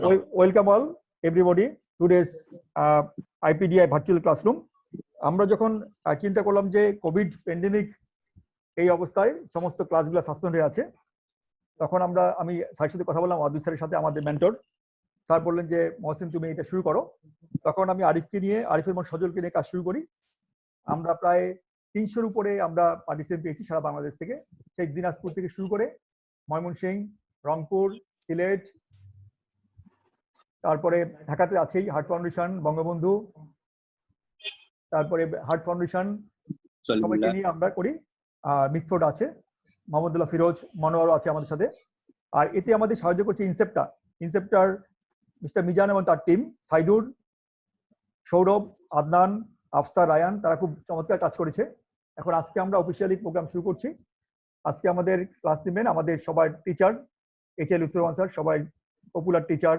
Welcome all everybody today's IPDI virtual classroom. আমরা যখন চিন্তা করলাম যে কোভিড প্যান্ডেমিক এই অবস্থায় সমস্ত ক্লাসগুলো সাসপেন্ড হয়ে আছে, তখন আমি স্যারের সাথে কথা বললাম, আব্দুল স্যারের সাথে, আমাদের মেন্টর। স্যার বললেন যে মহসিন তুমি এটা শুরু করো। তখন আমি আরিফের মন সজলকে নিয়ে কাজ শুরু করি। আমরা প্রায় 300-র উপরে আমরা পার্টিসিপেন্ট পেয়েছি সারা বাংলাদেশ থেকে। সেই দিনাজপুর থেকে শুরু করে ময়মনসিংহ, রংপুর, সিলেট, তারপরে ঢাকাতে আছেই হার্ট ফাউন্ডেশন, বঙ্গবন্ধু, তারপরে হার্ট ফাউন্ডেশন, সবাইকে নিয়ে আমরা করি। মিটফোর্ড আছে, মোহাম্মদুল্লাহ ফিরোজ, মনোয়ারও আছে আমাদের সাথে। আর এতে আমাদের সাহায্য করছে ইনসেপ্টার মিস্টার মিজান এবং তার টিম, সাইদুর, সৌরভ, আদনান, আফসার, রায়ান, তারা খুব চমৎকার কাজ করেছে। এখন আজকে আমরা অফিসিয়ালি প্রোগ্রাম শুরু করছি। আজকে আমাদের ক্লাস নেবেন আমাদের সবার টিচার HL উত্তরবঙ্গ স্যার, সবাই পপুলার টিচার,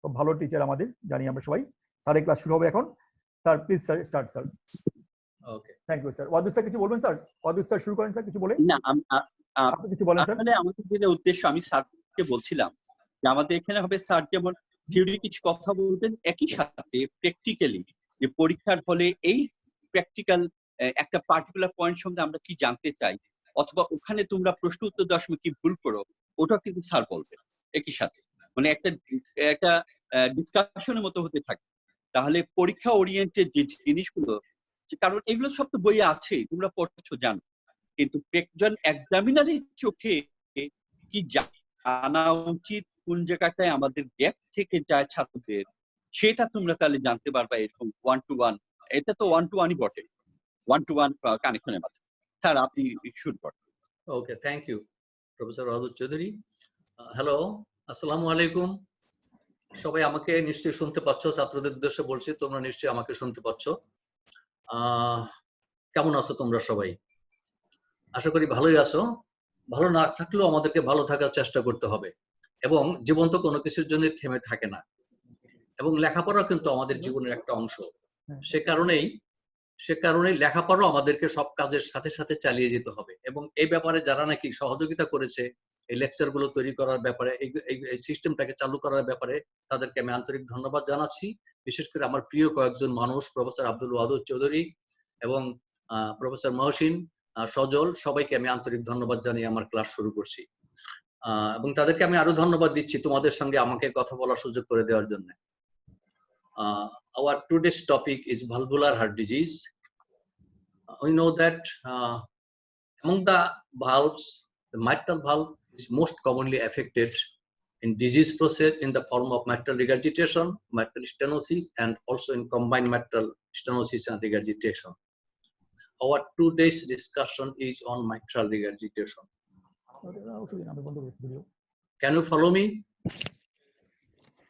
খুব ভালো টিচার আমাদের, জানি আমরা সবাই। স্যারের ক্লাস শুরু হবে এখন। Sir please start sir. Okay, thank you sir. Wadud sir কিছু বলবেন স্যার? ওয়াদুদ স্যার শুরু করেন স্যার, কিছু বলে। না, আপনি কিছু বলেন স্যার। আসলে আমাদের যেটা উদ্দেশ্য, আমি স্যারকে বলছিলাম যে আমাদের এখানে হবে স্যার যেমন থিওরি কিছু কথা বলবেন, একই সাথে প্র্যাকটিক্যালি যে পরীক্ষার হলে এই প্র্যাকটিক্যাল একটা পার্টিকুলার পয়েন্ট সম্বন্ধে আমরা কি জানতে চাই, অথবা ওখানে তোমরা প্রশ্ন উত্তর দেওয়ার সময় কি ভুল করো, ওটা কিন্তু স্যার বলবেন একই সাথে। মানে একটা ডিসকাশনের মতো হতে থাকে। তাহলে পরীক্ষা ওরিয়েন্টেড যে জিনিসগুলো, কারণ এগুলো সব তো বইয়ে আছে, তোমরা পড়ছো জানো, কিন্তু একজন এক্সামিনারের চোখে কি জানা উচিত, কোন জায়গাটায় আমাদের গ্যাপ থেকে যায় ছাত্রদের, সেটা তোমরা তাহলে জানতে পারবা এরকম 1-to-1। এটা তো 1-to-1ই বটে, 1-to-1 কানেকশনের মাধ্যমে। স্যার আপনি শুরু করেন। Okay, thank you professor Wadud Chowdhury. Hello, আসসালামু আলাইকুম। সবাই আমাকে নিশ্চয়ই শুনতে পাচ্ছ? ছাত্রদের উদ্দেশ্যে বলছি, তোমরা নিশ্চয়ই আমাকে শুনতে পাচ্ছ। কেমন আছো তোমরা সবাই? আশা করি ভালোই আছো। ভালো না থাকলেও আমাদেরকে ভালো থাকার চেষ্টা করতে হবে, এবং জীবন তো কোনো কিছুর জন্য থেমে থাকে না, এবং লেখাপড়া কিন্তু আমাদের জীবনের একটা অংশ। সে কারণেই লেখাপড়াও আমাদেরকে সব কাজের সাথে সাথে চালিয়ে যেতে হবে। এবং এই ব্যাপারে যারা নাকি সহযোগিতা করেছে এই লেকচার গুলো তৈরি করার ব্যাপারে, এই সিস্টেমটাকে চালু করার ব্যাপারে, তাদেরকে আমি আন্তরিক ধন্যবাদ জানাচ্ছি। বিশেষ করে আমার প্রিয় কয়েকজন মানুষ, প্রফেসর আব্দুল ওয়াদুদ চৌধুরী এবং প্রফেসর মহসিন, সজল, সবাইকে আমি আন্তরিক ধন্যবাদ জানিয়ে আমার ক্লাস শুরু করছি। এবং তাদেরকে আমি আরো ধন্যবাদ দিচ্ছি তোমাদের সঙ্গে আমাকে কথা বলার সুযোগ করে দেওয়ার জন্য। Our today's topic is valvular heart disease. We know that among the valves, the mitral valve is most commonly affected in disease process in the form of mitral regurgitation, mitral stenosis, and also in combined mitral stenosis and regurgitation. Our today's discussion is on mitral regurgitation. Can you follow me?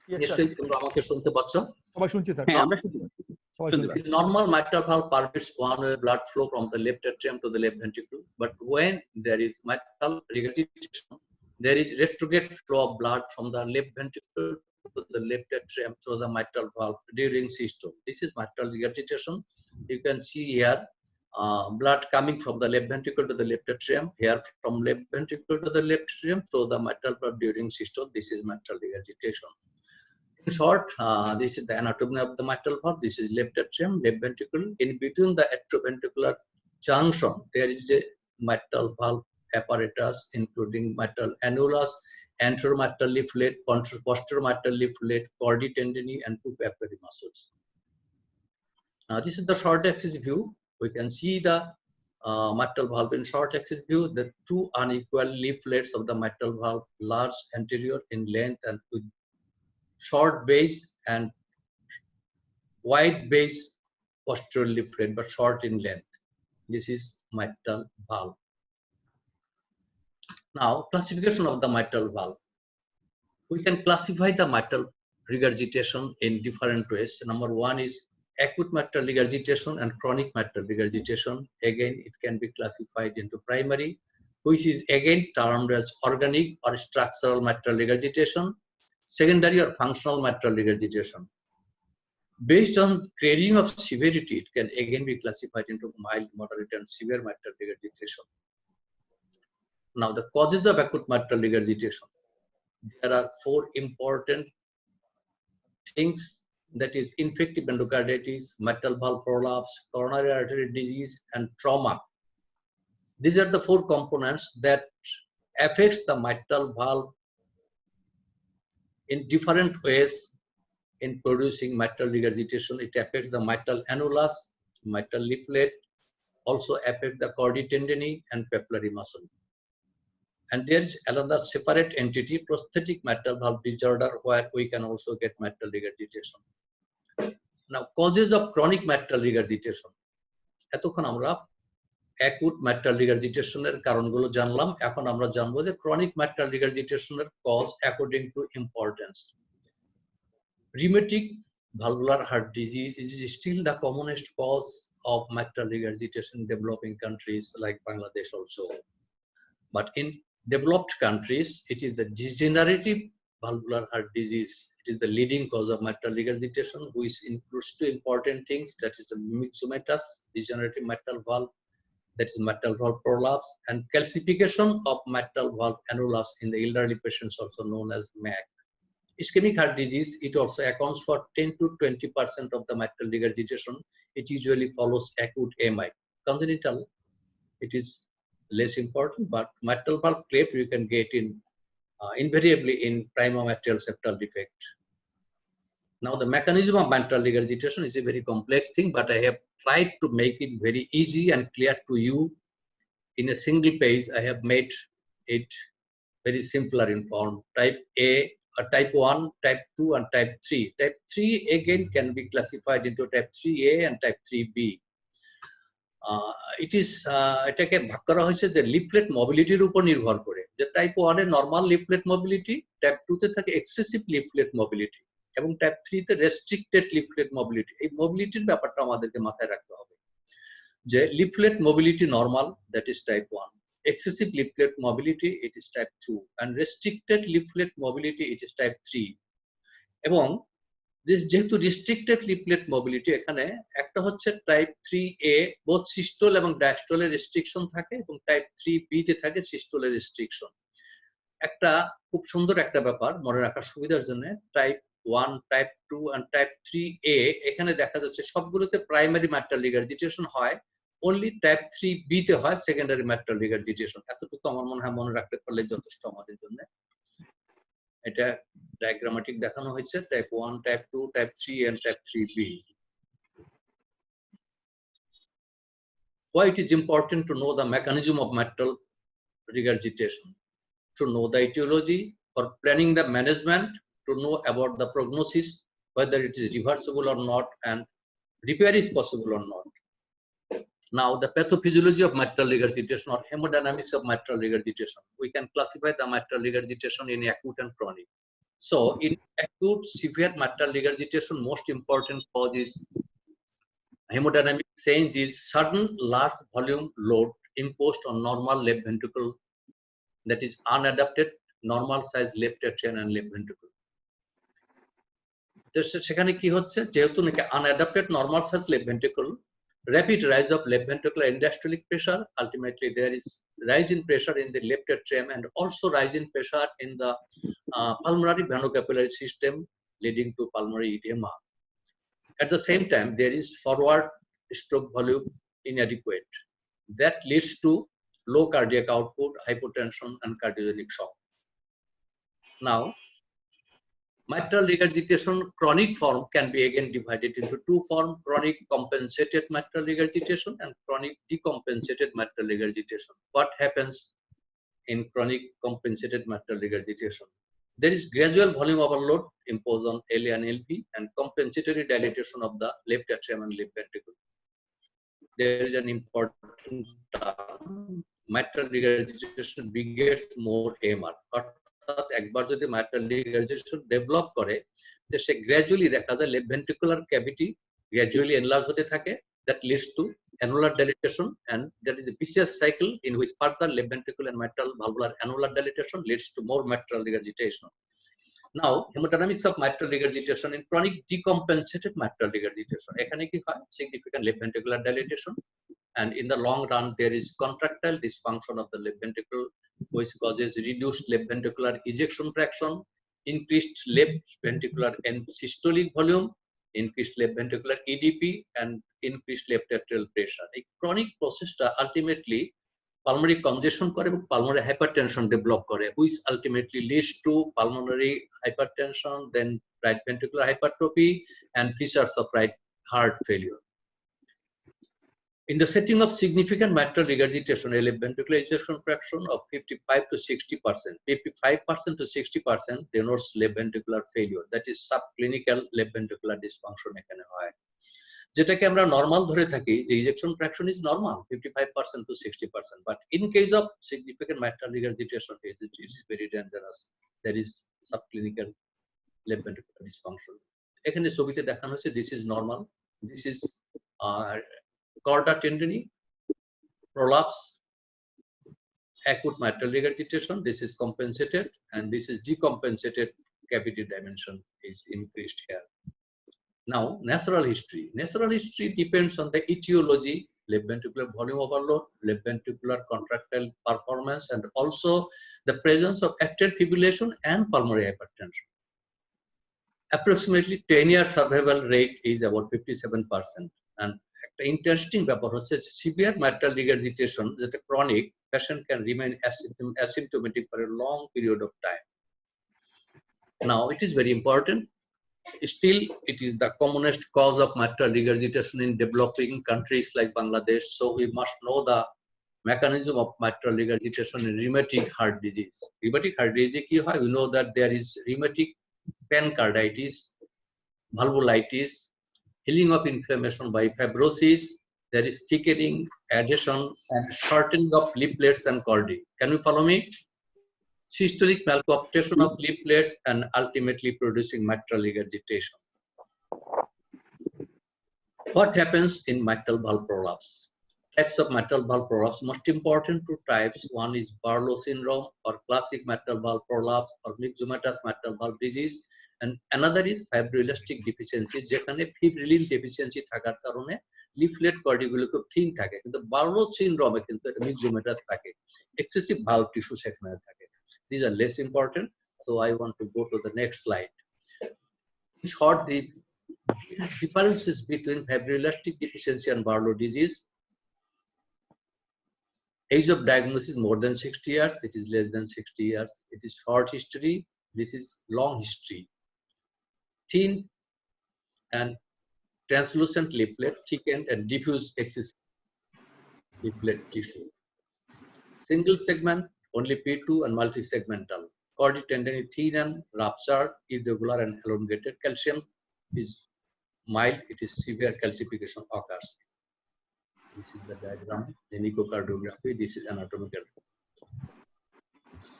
নিশ্চয়ই তোমরা আমাকে শুনতে পাচ্ছ? সবাই শুনছি sir. হ্যাঁ, আমরা শুনতে পাচ্ছি। The normal mitral valve permits one-way blood flow from the left atrium to the left ventricle, but when there is mitral regurgitation, there is retrograde flow of blood from the left ventricle to the left atrium through the mitral valve during systole. This is mitral regurgitation. You can see here blood coming from the left ventricle to the left atrium, here from left ventricle to the left atrium through the mitral valve during systole. This is mitral regurgitation. In short, this is the anatomy of the mitral valve. This is left atrium, left ventricle. In between the atrioventricular junction, there is a mitral valve apparatus, including mitral annulus, anterior mitral leaflet, posterior mitral leaflet, chordae tendineae, and two papillary muscles. This is the short axis view. We can see the mitral valve in short axis view. The two unequal leaflets of the mitral valve, large anterior in length and with short base, and wide base posterior leaflet but short in length. This is mitral valve. Now, classification of the mitral valve. We can classify the mitral regurgitation in different ways. Number one is acute mitral regurgitation and chronic mitral regurgitation. Again, it can be classified into primary, which is again termed as organic or structural mitral regurgitation, secondary or functional mitral regurgitation. Based on grading of severity, it can again be classified into mild, moderate, and severe mitral regurgitation. Now, the causes of acute mitral regurgitation. There are four important things, that is infective endocarditis, mitral valve prolapse, coronary artery disease, and trauma. These are the 4 components that affects the mitral valve in different ways in producing mitral regurgitation. It affects the mitral annulus, mitral leaflet, also affect the chordae tendineae and papillary muscle. And there is another separate entity, prosthetic mitral valve disorder, where we can also get mitral regurgitation. Now, causes of chronic mitral regurgitation. এতক্ষণ আমরা acute mitral regurgitation এর কারণগুলো জানলাম। এখন আমরা জানবো যে chronic mitral regurgitation এর cause according to importance. Rheumatic valvular heart disease is still the commonest cause of mitral regurgitation in developing countries like Bangladesh also. But in developed countries, it is the degenerative valvular heart disease. It is the leading cause of mitral regurgitation, which includes 2 important things, that is the myxomatous degenerative mitral valve, that is mitral valve prolapse, and calcification of mitral valve annulus in the elderly patients, also known as MAC. Ischemic heart disease, it also accounts for 10 to 20% of the mitral regurgitation. It usually follows acute MI. Congenital, it is less important, but mitral valve cleft you can get in invariably in primary atrial septal defect. Now, the mechanism of mitral regurgitation is a very complex thing, but I have tried to make it very easy and clear to you in a single page. I have made it very simpler in form. Type A, type 1, type 2, and type 3. Type 3 again can be classified into type 3A and type 3B. এটাকে ভাগ করা হয়েছে যে leaflet মোবিলিটির উপর নির্ভর করে, যে type 1 এ normal leaflet mobility, type 2 তে থাকে এক্সেসিভ লিফলেট মোবিলিটি, এবং টাইপ 3 তে রেস্ট্রিক্টেড লিফলেট মোবিলিটি। এই মোবিলিটির ব্যাপারটা আমাদেরকে মাথায় রাখতে হবে যে leaflet mobility normal, that is type 1, excessive leaflet mobility, it is type 2, and restricted leaflet mobility, it is type 3. এবং যেহেতু রিস্ট্রিক্টেড লিফলেট মোবিলিটি, এখানে একটা হচ্ছে টাইপ 3A, বোথ সিস্টোল এবং ডায়াস্টোলের রেস্ট্রিকশন থাকে, এবং টাইপ 3B তে থাকে সিস্টোলের রেস্ট্রিকশন। একটা খুব সুন্দর একটা ব্যাপার মনে রাখার সুবিধার জন্য, type 1, type 2 and type 3A, এখানে দেখা যাচ্ছে সবগুলোতে প্রাইমারি mitral regurgitation হয়, only টাইপ 3B তে হয় সেকেন্ডারি mitral regurgitation। এতটুকু আমার মনে হয় মনে রাখতে পারলে যথেষ্ট আমাদের জন্য। এটা ডায়াগ্রামেটিক দেখানো হয়েছে, type 1, type 2, type 3 and type 3B. Why it is important to know the mechanism of mitral regurgitation? To know the etiology, for planning the management, to know about the prognosis, whether it is reversible or not, and repair is possible or not. Now, the pathophysiology of mitral regurgitation or hemodynamics of mitral regurgitation. We can classify the mitral regurgitation in acute and chronic. So, in acute severe mitral regurgitation, most important cause is hemodynamic change is sudden large volume load imposed on normal left ventricle, that is unadapted normal size left atrium and left ventricle. তো সেখানে কি হচ্ছে, যেহেতু নাকি unadapted normal size left ventricle, rapid rise of left ventricular end-diastolic pressure, ultimately there is rise in pressure in the left atrium and also rise in pressure in the pulmonary venocapillary system, leading to pulmonary edema. At the same time, there is forward stroke volume inadequate. That leads to low cardiac output, hypotension, and cardiogenic shock. Now, mitral regurgitation chronic form can be again divided into 2 forms: chronic compensated mitral regurgitation and chronic decompensated mitral regurgitation. What happens in chronic compensated mitral regurgitation? There is gradual volume overload imposed on LA and LV and compensatory dilatation of the left atrium and left ventricle. There is an important term, mitral regurgitation begets more AMR. একবার যদি mitral regurgitation develop করে, যে সে gradually দেখা যায় left ventricular cavity gradually enlarge হতে থাকে, that leads to annular dilatation, and there is a vicious cycle in which further left ventricular and mitral valvular annular dilatation leads to more mitral regurgitation. Now, hemodynamics of mitral regurgitation in chronic decompensated mitral regurgitation, এখানে কি হয়, significant left ventricular dilatation, and in the long run there is contractile dysfunction of the left ventricle, which causes reduced left ventricular ejection fraction, increased left ventricular and systolic volume, increased left ventricular EDP, and increased left atrial pressure. A chronic process ultimately pulmonary congestion করে এবং pulmonary hypertension develop করে, which ultimately leads to pulmonary hypertension, then right ventricular hypertrophy, and features of right heart failure. In the setting of significant mitral regurgitation, a left ventricular ejection fraction of 55 to 60%, 55% to 60% denotes left ventricular failure. That is subclinical left ventricular dysfunction এখানে হয়। যেটাকে আমরা normal ধরে থাকি যে ejection fraction is normal 55% to 60%, but in case of significant mitral regurgitation it is very dangerous. There is subclinical left ventricular dysfunction. এখানে ছবিতে দেখানো হচ্ছে this is normal, this is chorda tendineae, prolapse, acute mitral regurgitation, this is compensated, and this is decompensated cavity dimension is increased here. Now, natural history. Natural history depends on the etiology, left ventricular volume overload, left ventricular contractile performance, and also the presence of atrial fibrillation and pulmonary hypertension. Approximately 10-year survival rate is about 57%. And একটা interesting ব্যাপার হচ্ছে severe mitral regurgitation যেটা chronic, patient can remain asymptomatic for a long period of time. Now, it is very important. Still, it is the commonest cause of mitral regurgitation in developing countries like Bangladesh. So we must know the mechanism of mitral regurgitation in rheumatic heart disease. Rheumatic heart disease ki hoy? We know that there is rheumatic pericarditis, valvulitis, healing of inflammation by fibrosis. There is thickening, adhesion, and shortening of leaflets and chordae. Can you follow me? Systolic malcoaptation of leaflets and ultimately producing mitral regurgitation. What happens in mitral valve prolapse? Types of mitral valve prolapse, most important two types. One is Barlow syndrome or classic mitral valve prolapse or myxomatous mitral valve disease, and another is fibroelastic deficiency যেখানে fibrillin deficiency থাকার কারণে leaflet কর্ডিগুলো খুব thin থাকে, কিন্তু Barlow সিনড্রোমে কিন্তু এটা myxomatous থাকে, excessive valve tissue সেখানে থাকে. These are less important, so I want to go to the next slide. In short, the differences between fibroelastic deficiency and Barlow disease. Age of diagnosis more than 60 years, it is less than 60 years. It is short history, this is long history. Thin and translucent leaflet, thickened and diffuse excessive leaflet tissue. Single segment, only P2 and multi-segmental. Chordae tendineae thin and ruptured, irregular and elongated. Calcium is mild, it is severe calcification occurs. This is the diagram, the echocardiography, this is anatomical.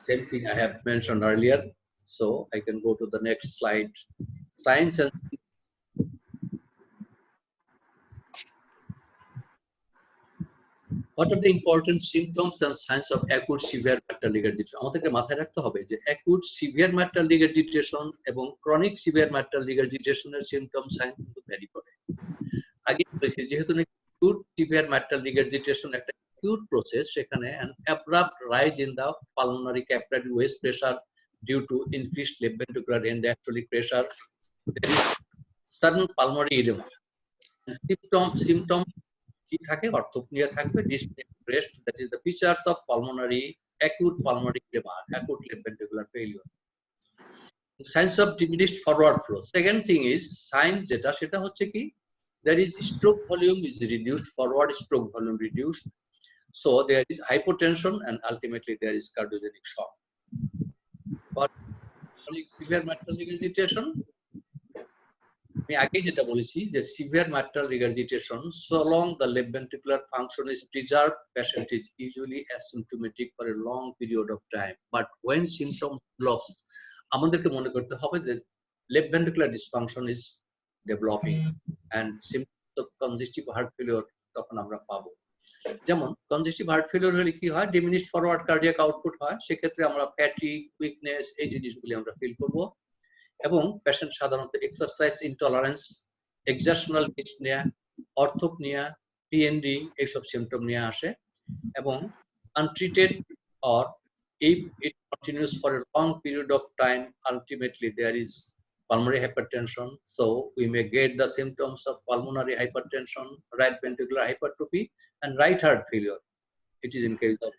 Same thing I have mentioned earlier, so I can go to the next slide. Signs and what are the important symptoms and signs of acute severe mitral regurgitation? আমাদেরকে মাথায় রাখতে হবে যে acute severe mitral regurgitation এবং chronic severe mitral regurgitation এর symptom sign কিন্তু vary করে। আগে বলেছি যেহেতু acute severe mitral regurgitation একটা acute process, সেখানে an abrupt rise in the pulmonary capillary waist pressure due to increased left ventricular end diastolic pressure. There is sudden pulmonary edema. Symptom কি থাকে? অর্থোপনিয়া থাকবে, dyspnea of rest, that is the features of acute pulmonary edema, acute left ventricular failure. Signs of diminished forward flow. Second thing is sign যেটা সেটা হচ্ছে কি there is stroke volume is reduced, forward stroke volume reduced, so there is hypotension and ultimately there is cardiogenic shock. For severe mitral regurgitation, আমি আগে যেটা বলেছি যে severe mitral regurgitation, so long the left ventricular function is preserved, patient is usually asymptomatic for a long period of time. But when symptoms develops, আমাদেরকে মনে করতে হবে যে left ventricular dysfunction is developing and symptoms of congestive heart failure তখন আমরা পাবো। যেমন congestive heart failure হলে কি হয়? diminished forward cardiac output হয়, সেক্ষেত্রে আমরা fatigue, weakness এই জিনিসগুলি আমরা ফিল করব, এবং পেশেন্ট সাধারণত exercise intolerance, exertional dyspnoea, orthopnoea, PND এইসব সিমটম নিয়ে আসে, এবং untreated or if it continues for a long period of time, ultimately there is pulmonary hypertension. So we may get the symptoms of pulmonary hypertension, right ventricular hypertrophy, and right heart failure. It is in case of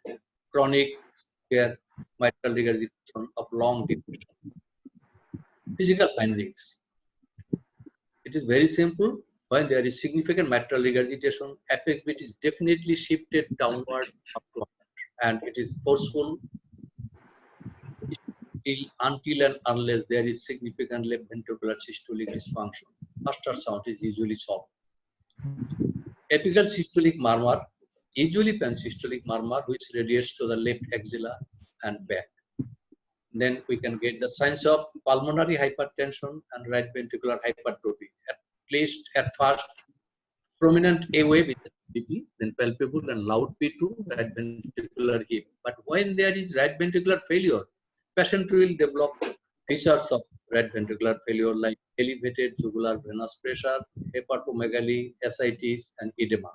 chronic severe mitral regurgitation of long duration. Physical findings. It is very simple. When there is significant mitral regurgitation, apex beat is definitely shifted downward and it is forceful until and unless there is significant left ventricular systolic dysfunction. Faster sound is usually soft. Apical systolic murmur, usually pansystolic murmur, which radiates to the left axilla and back. Then we can get the signs of pulmonary hypertension and right ventricular hypertrophy. At least at first, prominent A wave is BP, then palpable and loud P2, right ventricular hip. But when there is right ventricular failure, patient will develop features of right ventricular failure like elevated jugular venous pressure, hepatomegaly, ascites, and edema.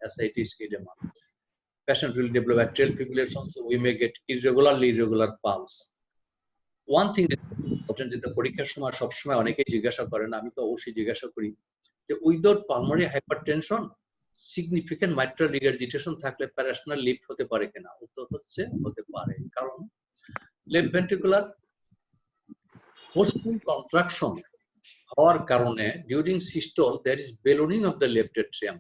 Ascites, edema. Patient will develop atrial fibrillation, so we may get irregular pulse. One thing is important, যে পরীক্ষার সময় সবসময় অনেকেই জিজ্ঞাসা করেন, আমি তো অবশ্যই জিজ্ঞাসা করি যে without pulmonary hypertension significant mitral regurgitation থাকলে প্যারাশনাল লিফট হতে পারে কিনা? উত্তর হচ্ছে হতে পারে, কারণ লেফট ভেন্ট্রিকুলার ফোর্সফুল কন্ট্রাকশন হওয়ার কারণে during systole there is ballooning of the left atrium.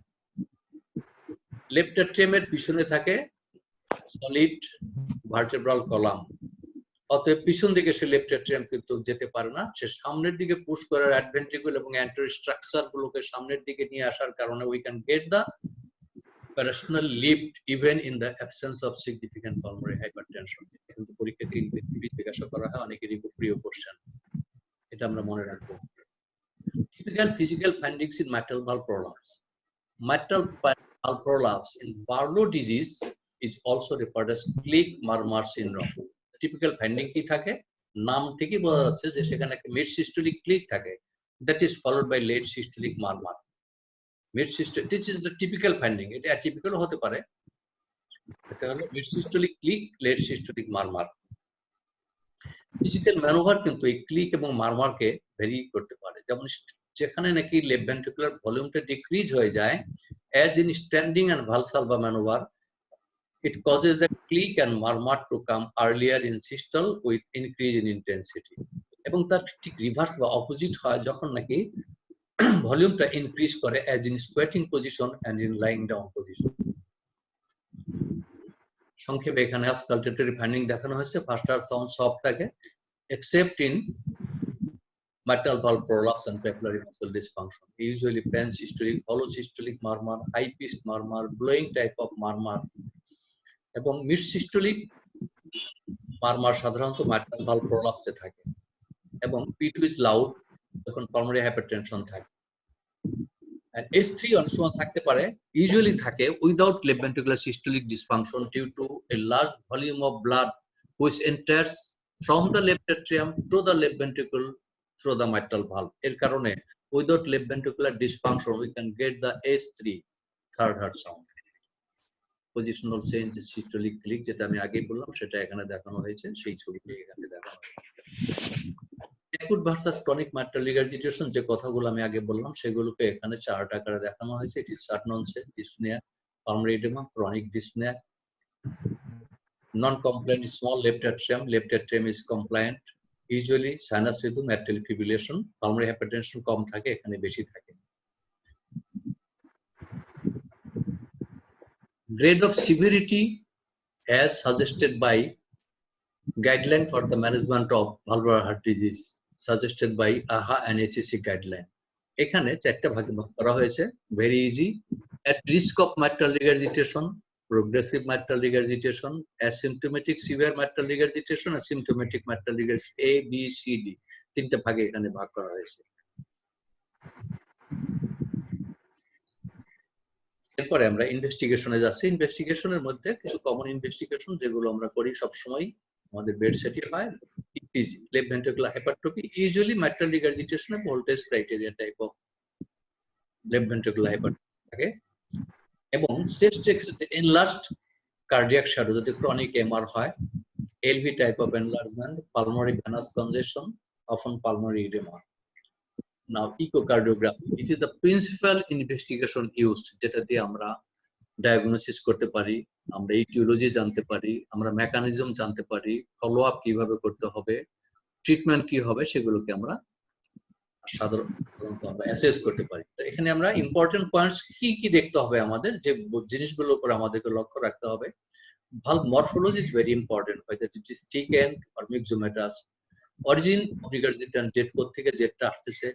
Left এট্রিয়ামের পিছনে থাকে সলিড ভার্টেব্রাল কলাম, অতএব পিছন দিকে সে লেফট এট্রিয়াম কিন্তু যেতে পারে না, সে সামনের দিকে পুশ করে রাইট ভেন্ট্রিকুল এবং অ্যান্টেরিয়র স্ট্রাকচার গুলোকে সামনের দিকে নিয়ে আসার কারণে we can get the parasternal lift even in the absence of significant pulmonary hypertension. কিন্তু পরীক্ষাতে জিজ্ঞাসা করা হয়, অনেকেরই প্রিয় কোশ্চেন, এটা আমরা মনে রাখবো। Typical physical findings in mitral valve prolapse. Mitral valve prolapse in Barlow disease is also referred as click murmur syndrome. Typical finding কি থাকে? নাম থেকে বোঝা যাচ্ছে যে সেখানে একটা মিড সিস্টোলিক ক্লিক থাকে, that is followed by late systolic murmur. Mid systolic, this is the typical finding. এটা অ্যাটিপিক্যাল হতে পারে, এটা হলো mid systolic click, late systolic murmur. Physical manoeuvre কিন্তু এই ক্লিক এবং মারমারকে ভেরি করতে পারে, যেমন যেখানে নাকি লেফট ভেন্ট্রিকুলার ভলিউমটা ডিক্রিজ হয়ে যায়, as in standing and ভালসালভা manoeuvre, it causes the click and murmur to come earlier in systole with increase in intensity. এবং তার ঠিক রিভার্স বা অপোজিট হয় যখন নাকি ভলিউমটা ইনক্রিজ করে, as in squatting position and in lying down position. সংক্ষেপে এখানে auscultatory finding দেখানো হয়েছে, ফাস্টার সাউন্ড সফট থাকে except in mitral valve prolapse and papillary muscle dysfunction. Usually pansystolic, hollow systolic murmur, high pitched murmur, blowing type of murmur, এবং mid systolic murmur সাধারণত mitral valve প্রলাপসে থাকে, এবং P2 ইজ লাউড যখন pulmonary hypertension থাকে। আর S3 অনেক সময় থাকতে পারে, ইউজুয়ালি থাকে without left ventricular systolic dysfunction due to a large volume of blood which enters from the left atrium to the left ventricle through the mitral valve. এর কারণে without left ventricular dysfunction we can get the S3 third heart sound. Positional change systolic click, যেটা আমি আগেই বললাম, সেটা এখানে দেখানো হয়েছে, সেই ছবিটি এখানে দেখানো হয়েছে। অ্যাকুট ভার্সাস ক্রনিক মাইট্রাল রিগারজিটেশন যে কথাগুলো আমি আগে বললাম সেগুলোকে এখানে চার্ট আকারে দেখানো হয়েছে। এটি সার্ননসে dyspnoea, pulmonary oedema, chronic dyspnoea, non compliant small left atrium is compliant, usually sinus rhythm, atrial fibrillation, pulmonary hypertension কম থাকে, এখানে বেশি থাকে। Grade of severity as suggested by guideline for the management of valvular heart disease suggested by AHA and ACC guideline. এখানে চারটা ভাগে ভাগ করা হয়েছে। Very easy, at risk of mitral regurgitation, progressive mitral regurgitation, asymptomatic severe mitral regurgitation, asymptomatic mitral regurgitation, A, B, C, D, তিনটা ভাগে এখানে ভাগ করা হয়েছে। এরপরে আমরা ইনভেস্টিগেশনে যাচ্ছি। ইনভেস্টিগেশনের মধ্যে কিছু কমন ইনভেস্টিগেশন যেগুলো আমরা করি সবসময়, আমাদের বেড সেটে হয়, ECG, left ventricular hypertrophy, usually mitral রিগারজিটেশনে voltage criteria type of left ventricular hypertrophy থাকে, এবং chest X-ray enlarged cardiac shadow যদি ক্রনিক এমআর হয়, LV type of enlargement, pulmonary venous congestion, often pulmonary edema. Now echocardiography, it is the principal investigation used যেটা দিয়ে আমরা diagnosis করতে পারি, আমরা ইটিওলজি জানতে পারি, আমরা মেকানিজম জানতে পারি, ফলো আপ কিভাবে করতে হবে, ট্রিটমেন্ট কি হবে, সেগুলোকে আমরা সাধারণত আমরা অ্যাসেস করতে পারি। তো এখানে আমরা ইম্পর্টেন্ট পয়েন্টস কি কি দেখতে হবে, আমাদের যে জিনিসগুলোর উপর আমাদেরকে লক্ষ্য রাখতে হবে। Valve morphology is very important, whether it is thickened or myxomatous. Origin of regurgitant jet থেকে জেটটা আসতেছে,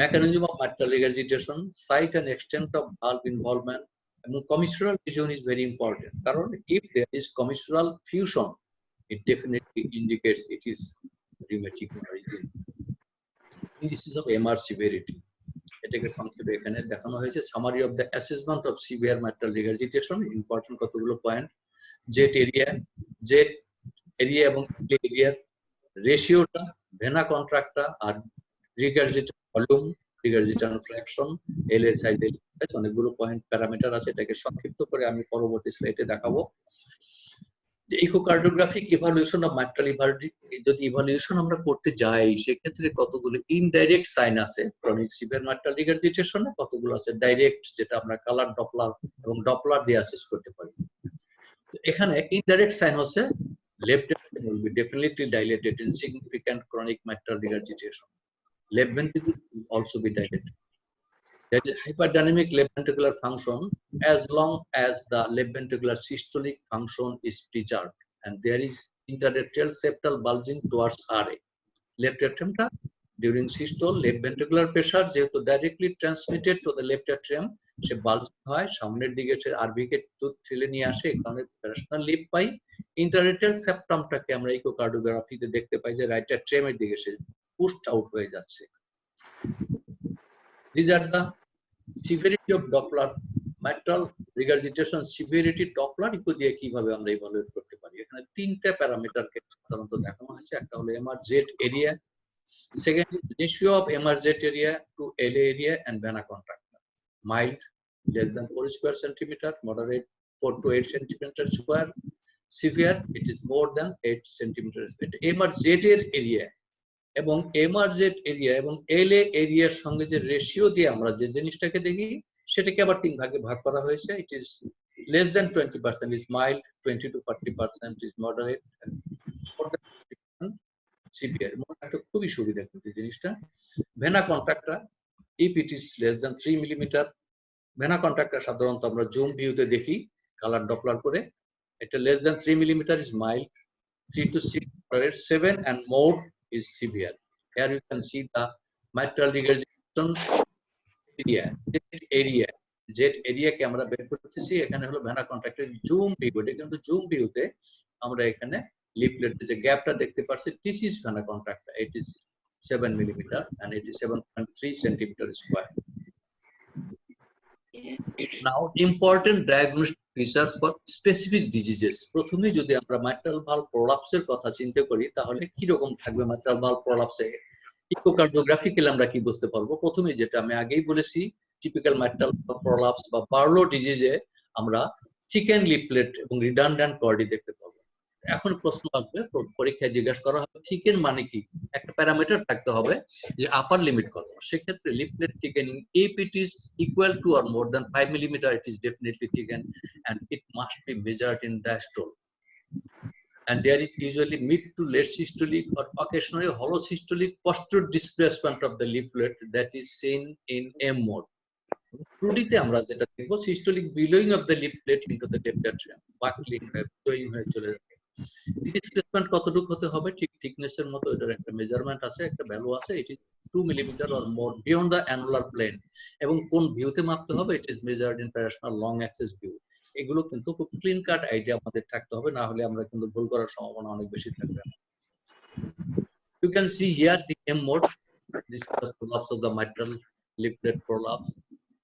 mechanism of mitral regurgitation, site and extent of valve involvement, and commissural region is very important. কারণ if there is commissural fusion, it definitely indicates it is rheumatic in origin. Indices of MR severity, এটাকে সংক্ষেপে এখানে দেখানো হয়েছে। Summary of the assessment of severe mitral regurgitation, important কতগুলো point. Jet area এবং এরিয়ার রেশিওটা, ভেনা কন্ট্রাক্টা, আর রিগার্জিটান ভলিউম, রিগার্জিটান ফ্র্যাকশন, এলএসআই, অনেকগুলো পয়েন্ট প্যারামিটার আছে। এটাকে সংক্ষিপ্ত করে আমি পরবর্তী স্লাইডে দেখাবো। যে ইকোকার্ডিওগ্রাফিক ইভালুয়েশন অফ মাইট্রাল ইভালুয়েশন, যদি ইভালুয়েশন আমরা করতে যাই সেক্ষেত্রে কতগুলো ইনডাইরেক্ট সাইন আছে ক্রনিক সিভিয়ার মাইট্রাল রিগার্জিটেশনে, কতগুলো আছে ডাইরেক্ট যেটা আমরা কালার ডপলার এবং ডপলার দিয়ে অ্যাসেস করতে পারি। এখানে ইনডাইরেক্ট সাইন হচ্ছে left atrium will be definitely dilated in significant chronic mitral regurgitation. Left ventricle will also be dilated. There is hyperdynamic left ventricular function as long as the left ventricular systolic function is preserved, and there is interatrial septal bulging towards RA. Left atrium during systole, left ventricular pressure যেহেতু directly transmitted to the left atrium, সে বাল্জিং হয়, সামনের দিকে সে RV কে ঠেলে নিয়ে আসে, এখানে প্যারাশনাল lip পাই। ইন্টারএট্রিয়াল সেপ্টামটাকে আমরা ইকোকার্ডিওগ্রাফিতে দেখতে পাই যে রাইট অ্যাট্রিয়ামের দিকে সে পুশড আউট হয়ে যাচ্ছে। These are the severity of Doppler mitral regurgitation severity Doppler echo দিয়ে কিভাবে আমরা ইভালুয়েট করতে পারি। এখানে তিনটা প্যারামিটারকে সাধারণত দেখানো হয়েছে। একটা হলো MRZ area, second is ratio of MRZ area to LA area and vena contracta. Mild, less than 4 square centimeter, moderate 4 to 8 centimeter square, severe it is more than 8 centimeters. MRZ এর এরিয়া এবং MRZ area এবং LA এরিয়ার সঙ্গে যে ratio দিয়ে আমরা যে জিনিসটাকে দেখি সেটাকে আবার তিন ভাগে ভাগ করা হয়েছে। It is less than 20% is mild, 20 to 40% is moderate, and more than 50% severe. একটা খুবই সুবিধা কিন্তু জিনিসটা। Vena contracta, if it is less than 3 millimeter, vena contracta সাধারণত আমরা জুম ভিউতে দেখি কালার ডপলার করে। এটা less than 3 millimeter is mild, 3 to 6 moderate, 7 and more is severe. Here you can see the mitral regurgitation area, jet এরিয়াকে আমরা বের করতেছি। এখানে হলো ভেনা কন্ট্রাক্টের জুম ভিউ, এটা কিন্তু জুম ভিউতে আমরা এখানে লিফলেটে যে গ্যাপটা দেখতে পাচ্ছি, this is vena contracta, it is 7 millimeter and it is 7.3 centimeter square. Now important diagnostic features for specific diseases. প্রথমে যদি আমরা mitral valve prolapse এর কথা চিন্তা করি তাহলে কি রকম থাকবে mitral valve prolapse এ, ইকোকার্ডিওগ্রাফিক্যালি আমরা কি বুঝতে পারবো। প্রথমে যেটা আমি আগেই বলেছি, টিপিক্যাল mitral valve prolapse বা বার্লো ডিজিজে আমরা চিকেন লিফলেট এবং রিডান্ডেন্ট কর্ডি দেখতে পাবো। এখন প্রশ্ন আসবে, পরীক্ষায় জিজ্ঞাসা করা হবে থিকেন মানে কি, একটা প্যারামিটার থাকতে হবে যে আপার লিমিট কত। সেক্ষেত্রে leaflet thickening if it is equal to or more than 5 millimeter, it is definitely thickened and it must be measured in diastole. And there is usually mid to late systolic or occasionally hollow systolic posterior displacement of the leaflet that is seen in M mode. টুডিতে আমরা যেটা দেখবো systolic billowing of the leaflet into the left atrium, buckling হয়ে billowing হয়ে চলে যাবে। Displacement কতটুকু হতে হবে, ঠিক থিকনেসের মতো এটার একটা মেজারমেন্ট আছে, একটা ভ্যালু আছে। It is 2 millimetre or more beyond the annular plane. এবং কোন ভিউতে মাপতে হবে, it is measured in parasternal long axis view. এগুলো কিন্তু খুব ক্লিন কাট আইডিয়া আমাদের থাকতে হবে, না হলে আমরা কিন্তু ভুল করার সম্ভাবনা অনেক বেশি থাকবে। You can see here the M mode. This is the prolapse of the mitral leaflet prolapse.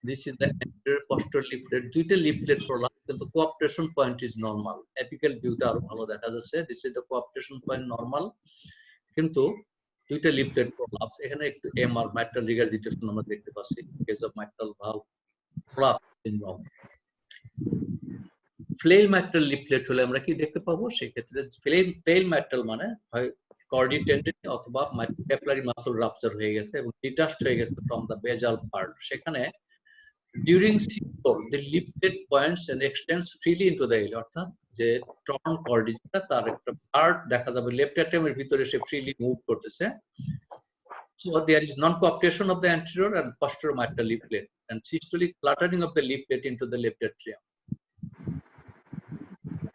This is the anterior posterior leaflet. দুইটা leaflet prolapse কিন্তু coaptation point is normal. Apical view তে আরো ভালো দেখা যাচ্ছে। This is the coaptation point normal. কিন্তু দুইটা leaflet prolapse, এখানে একটু MR mitral regurgitation আমরা দেখতে পাচ্ছি case of mitral valve prolapse syndrome. Flail mitral leaflet হলে আমরা কি দেখতে পাবো? সেক্ষেত্রে ফ্লেল ম্যাট্রাল মানে হয় কর্ডি টেন্ডেন অথবা পেপলারি মাসল রাপচার হয়ে গেছে এবং ডিটাচড হয়ে গেছে ফ্রম দ্য বেজাল পার্ট। সেখানে during systole the leaflet points and extends freely into the area, অর্থাৎ যে টর্ন কর্ডি যেটা তার একটা পার্ট দেখা যাবে লেফট অ্যাট্রিয়ামের ভিতরে সে ফ্রিলি মুভ করতেছে। So there is non-cooptation of the anterior and posterior mitral leaflet and systolic fluttering of the leaflet into the left atrium.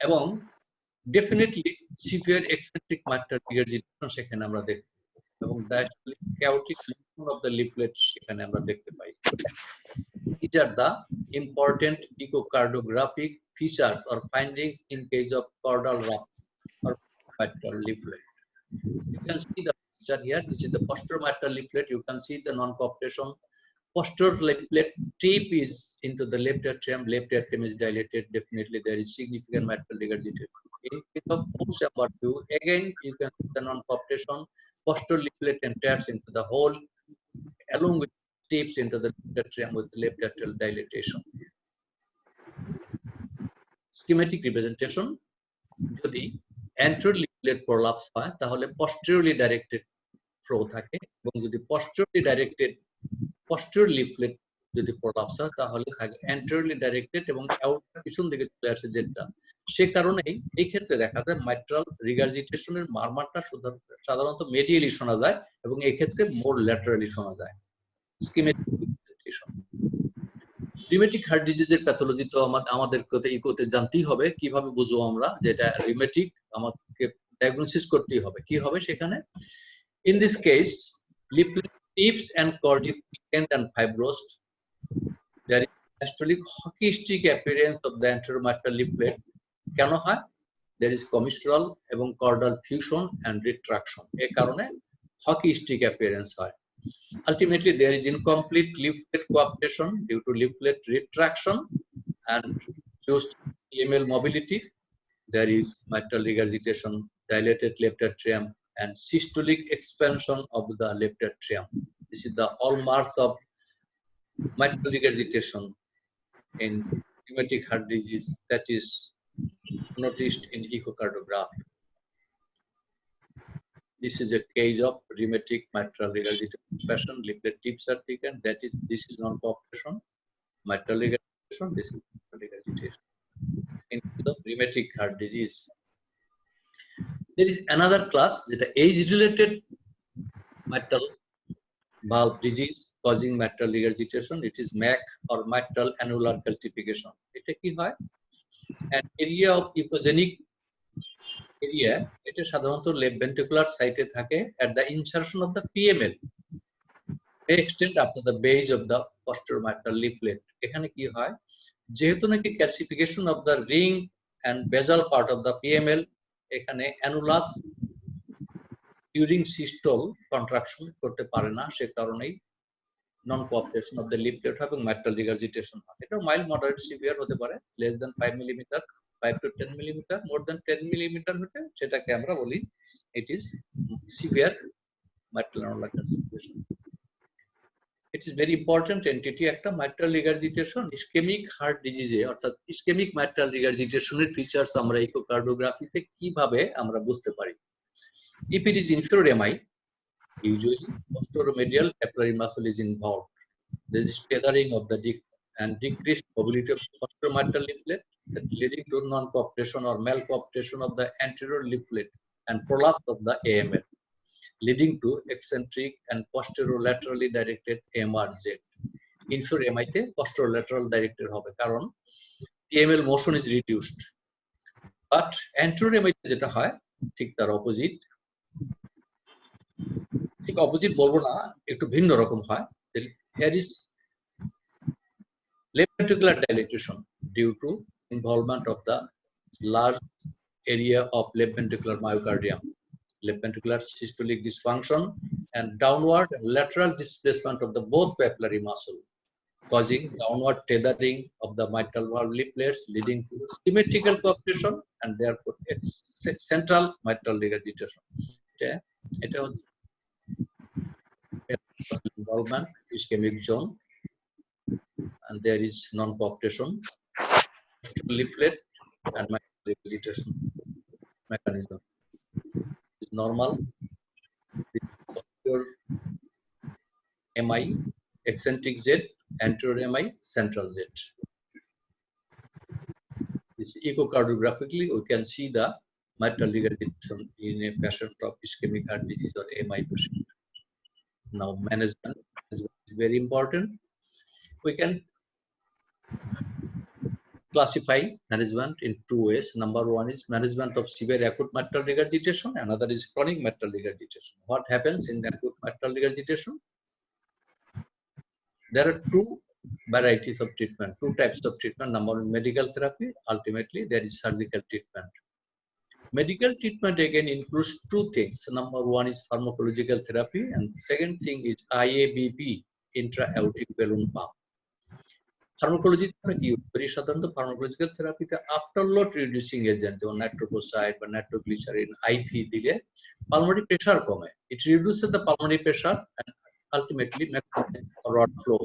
এবং definitely severe eccentric mitral regurgitation সেখানে আমরা দেখব এবং diastolic chaotic motion of the leaflet সেখানে আমরা দেখতে পাই। These are the important echocardiographic features or findings in case of caudal rupture or mitral leaflet. You can see the picture here. This is the posterior mitral leaflet. You can see the non-cooptation. Posterior leaflet tip is into the left atrium. Left atrium is dilated. Definitely, there is significant mitral regurgitation. In case of fourth chamber view, again you can see the non-cooptation. Posterior leaflet enters into the hole, along with tips into the left atrium with left atrial dilatation. Schematic representation. যদি anterior leaflet prolapse হয় তাহলে posteriorly directed flow থাকে এবং যদি posteriorly directed posterior leaflet যদি prolapse হয় তাহলে থাকে anteriorly directed এবং পিছন দিকে চলে আসে যেটা। সে কারণেই এই ক্ষেত্রে দেখা যায় mitral regurgitation এর মারমারটা সাধারণত medially শোনা যায় এবং এই ক্ষেত্রে more laterally শোনা যায়। Schematic representation. রিমেটিক হার্ট ডিজিজের প্যাথোলজি তো আমাদেরকে ইকোতে জানতেই হবে। কিভাবে বুঝবো আমরা যেটা রিমেটিক? আমাদেরকে ডায়াগনোসিস করতেই হবে। কি হবে সেখানে? In this case leaflet tips and chordae thickened and fibrosed. There is diastolic hockey stick appearance of the anterior mitral leaflet. কেন হয়? There is commissural এবং chordal fusion and retraction. এই কারণে hockey stick appearance হয়। Ultimately, there is incomplete leaflet coaptation due to leaflet retraction and reduced EML mobility. There is mitral regurgitation, dilated left atrium, and systolic expansion of the left atrium. This is the hallmarks of mitral regurgitation in rheumatic heart disease that is noticed in echocardiography. This is a case of rheumatic mitral regurgitation patient. Leaflet tips are thickened. This is non-cooptation. Mitral regurgitation. This is mitral regurgitation. In the rheumatic heart disease, there is another class that is age-related mitral valve disease causing mitral regurgitation. It is MAC or mitral annular calcification. It is an area of echogenic area, এটা সাধারণত left ventricular সাইটে থাকে at the insertion of the PML. They extend up to the base of the posterior mitral leaflet. এখানে কি হয়? যেহেতু নাকি calcification of the ring and basal part of the PML, এখানে annulus during systole contraction করতে পারে না, সে কারণেই non-cooptation of the leaflet এবং mitral regurgitation হয়। এটা mild, moderate, severe হতে পারে, less than 5 mm, 5 to 10 mm, more than 10 mm হতে সেটাকে আমরা বলি it is severe mitral annular calcification. It is very important entity একটা mitral regurgitation ischemic heart disease অর্থাৎ ischemic mitral regurgitation এর ফিচারস আমরা ইকোকার্ডিওগ্রাফিতে কিভাবে আমরা বুঝতে পারি। If it is inferior MI, usually posteromedial capillary muscle is involved. There is tethering of the and decreased mobility of the posterior mitral leaflet, that leading to non-cooptation or malcooptation of the anterior leaflet and prolapse of the AML, leading to eccentric and posterolaterally directed MRZ. Inferior MI te posterolateral directed hobe karon PML motion is reduced. But anterior MI te jeta hoy ঠিক তার opposite, ঠিক opposite বলবো না, একটু ভিন্ন রকম হয়। Here is left ventricular dilatation due to involvement of the large area of left ventricular myocardium, left ventricular systolic dysfunction, and downward and lateral displacement of the both papillary muscle, causing downward tethering of the mitral valve leaflets, leading to symmetrical coaptation and therefore central mitral regurgitation. এটা involvement ischemic zone, and there is non-cooptation. Leaflet and mitral regurgitation mechanism is normal. Your MI, eccentric Z, anterior MI, central Z. This echocardiographically, we can see the mitral regurgitation in a patient of ischemic heart disease or MI patient. Now, management is very important. We can classify management in two ways. Number one is management of severe acute mitral regurgitation. Another is chronic mitral regurgitation. What happens in acute mitral regurgitation? There are two varieties of treatment, two types of treatment. Number one, medical therapy. Ultimately, there is surgical treatment. Medical treatment again includes two things. Number one is pharmacological therapy, and second thing is IABP, intra-aortic balloon pump. Pharmacology কি করি সাধারণত pharmacological therapy-তে afterload reducing agent যেমন nitroposide বা nitroglycerin IV দিলে pulmonary pressure কমে. It reduces the pulmonary pressure and ultimately maximizes forward flow.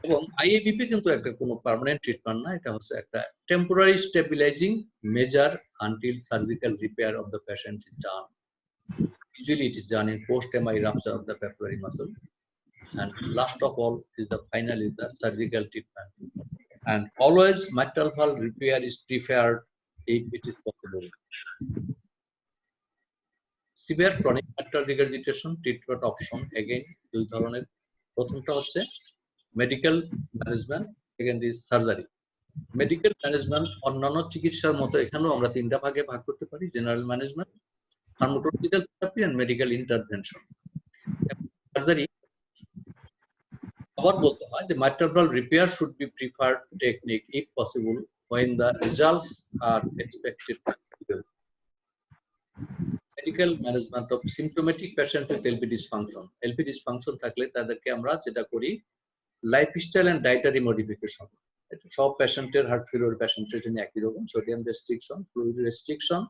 এবং IABP কিন্তু একটা কোনো পার্মানেন্ট ট্রিটমেন্ট না, এটা হচ্ছে একটা temporary stabilising measure until surgical repair of the patient is done. Usually it is done in post-MI rupture of the papillary muscle. And last of all is the final is the surgical treatment. And always mitral valve repair is preferred if it is possible. Severe chronic mitral regurgitation treatment option again দুই ধরনের। প্রথমটা হচ্ছে medical management, second is surgery. Medical management অন্যান্য চিকিৎসার মতো এখানেও আমরা তিনটা ভাগে ভাগ করতে পারি: general management, pharmacological therapy and medical intervention. Surgery আবার বলতে হয় যে mitral valve repair should be preferred technique if possible when the results are expected. Medical management of symptomatic patient with LV dysfunction. LV dysfunction থাকলে তাদেরকে আমরা যেটা করি lifestyle and dietary modification. এটা সব পেশেন্টের হার্ট ফেলিওর পেশেন্টের জন্য একই রকম, সোডিয়াম রেস্ট্রিকশন, ফ্লুইড রেস্ট্রিকশন,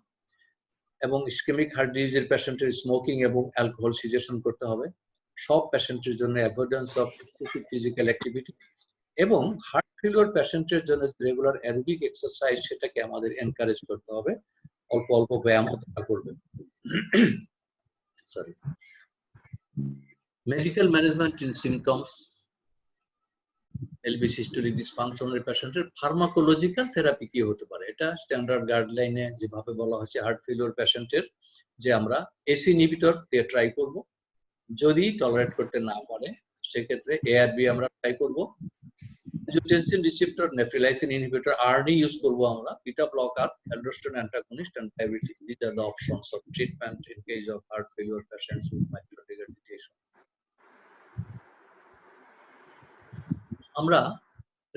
এবং ইসকেমিক হার্ট ডিজিজের পেশেন্টের স্মোকিং এবং অ্যালকোহল সিজেশন করতে হবে। সব পেশেন্টের জন্য avoidance of excessive physical activity, এবং হার্ট ফেলিওর পেশেন্টের জন্য রেগুলার অ্যারোবিক এক্সারসাইজ সেটাকে আমাদের এনকারেজ করতে হবে, অল্প অল্প ব্যায়াম তারা করবে। Sorry, medical management in symptoms LV systolic ডিসফাংশনের পেশেন্টের ফার্মাকোলজিক্যাল থেরাপি কি হতে পারে, এটা স্ট্যান্ডার্ড গাইডলাইনে যেভাবে বলা হয়েছে হার্ট ফেলিওর পেশেন্টের যে আমরা এসি ইনহিবিটর দিয়ে ট্রাই করব, যদি টলারেট করতে না পারে সেক্ষেত্রে এআরবি আমরা ট্রাই করব, angiotensin receptor nephrilicin inhibitor ARNI use করব আমরা, beta blocker, aldosterone antagonist and diabetes. These are the options of treatment in case of heart failure patients with mitral regurgitation. আমরা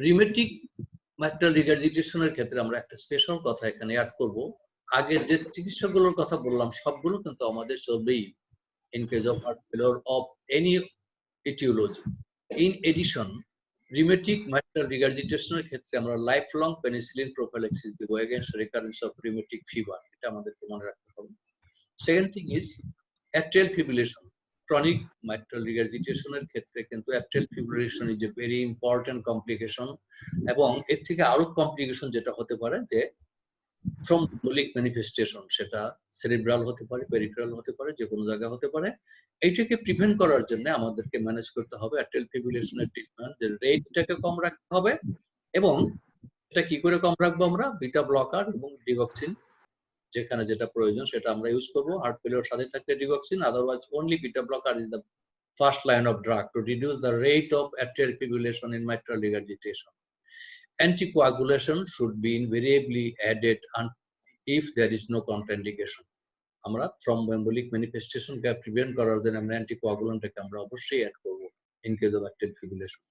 রিমেটিক mitral regurgitation এর ক্ষেত্রে আমরা একটা special কথা এখানে add করব। আগে যে চিকিৎসাগুলোর কথা বললাম সবগুলো কিন্তু আমাদের চলবেই in case of heart failure of any etiology. In addition, rheumatic mitral regurgitation এর ক্ষেত্রে আমরা লাইফ লং পেনিসিলিন প্রোফিল্যাক্সিস দেব against recurrence of rheumatic fever, এটা আমাদেরকে মনে রাখতে হবে। Second thing is atrial fibrillation. Chronic mitral regurgitation এর ক্ষেত্রে কিন্তু atrial fibrillation is a very important complication, এবং এর থেকে আরো কমপ্লিকেশন যেটা হতে পারে যে থ্রম্বোলিক ম্যানিফেস্টেশন, সেটা সেরিব্রাল হতে পারে, পেরিফেরাল হতে পারে, যে কোনো জায়গা হতে পারে। এইটাকে প্রিভেন্ট করার জন্য আমাদেরকে ম্যানেজ করতে হবে অ্যাট্রিয়াল ফিব্রিলেশনের ট্রিটমেন্ট, যে রেটটাকে কম রাখতে হবে। এবং এটা কি করে কম রাখবো আমরা? বিটা ব্লকার এবং ডিগক্সিন, যেখানে যেটা প্রয়োজন সেটা আমরা ইউজ করবো। হার্ট ফেলিওর সাথে থাকলে digoxin, otherwise only beta blocker is the first line of drug to reduce the rate of atrial fibrillation in mitral regurgitation. Anticoagulation should be invariably added if there is no contraindication. আমরা থ্রম্বোএম্বোলিক ম্যানিফেস্টেশনকে prevent করার জন্য আমরা অ্যান্টিকোয়াগুলেন্টকে আমরা অবশ্যই add করব in case of atrial fibrillation.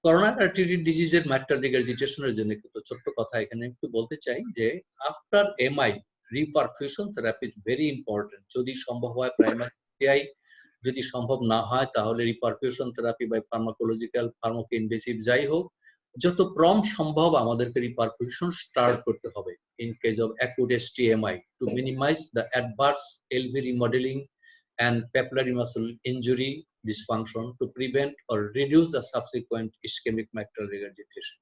Coronary artery ডিজিজের mitral regurgitationের জন্য কিন্তু ছোট্ট কথা এখানে একটু বলতে চাই যে after MI reperfusion therapy is very important. যদি সম্ভব হয় প্রাইমারি সিআই, যদি সম্ভব না হয় তাহলে রিপারফিউশন থেরাপি বাই ফার্মাকোলজিক্যাল, ফার্মাকোইনভেসিভ যাই হোক, যত কম সম্ভব আমাদেরকে রিপারফিউশন স্টার্ট করতে হবে in case of acute STMI to minimize the adverse LV remodeling and papillary muscle injury dysfunction to prevent or reduce the subsequent ischemic mitral regurgitation.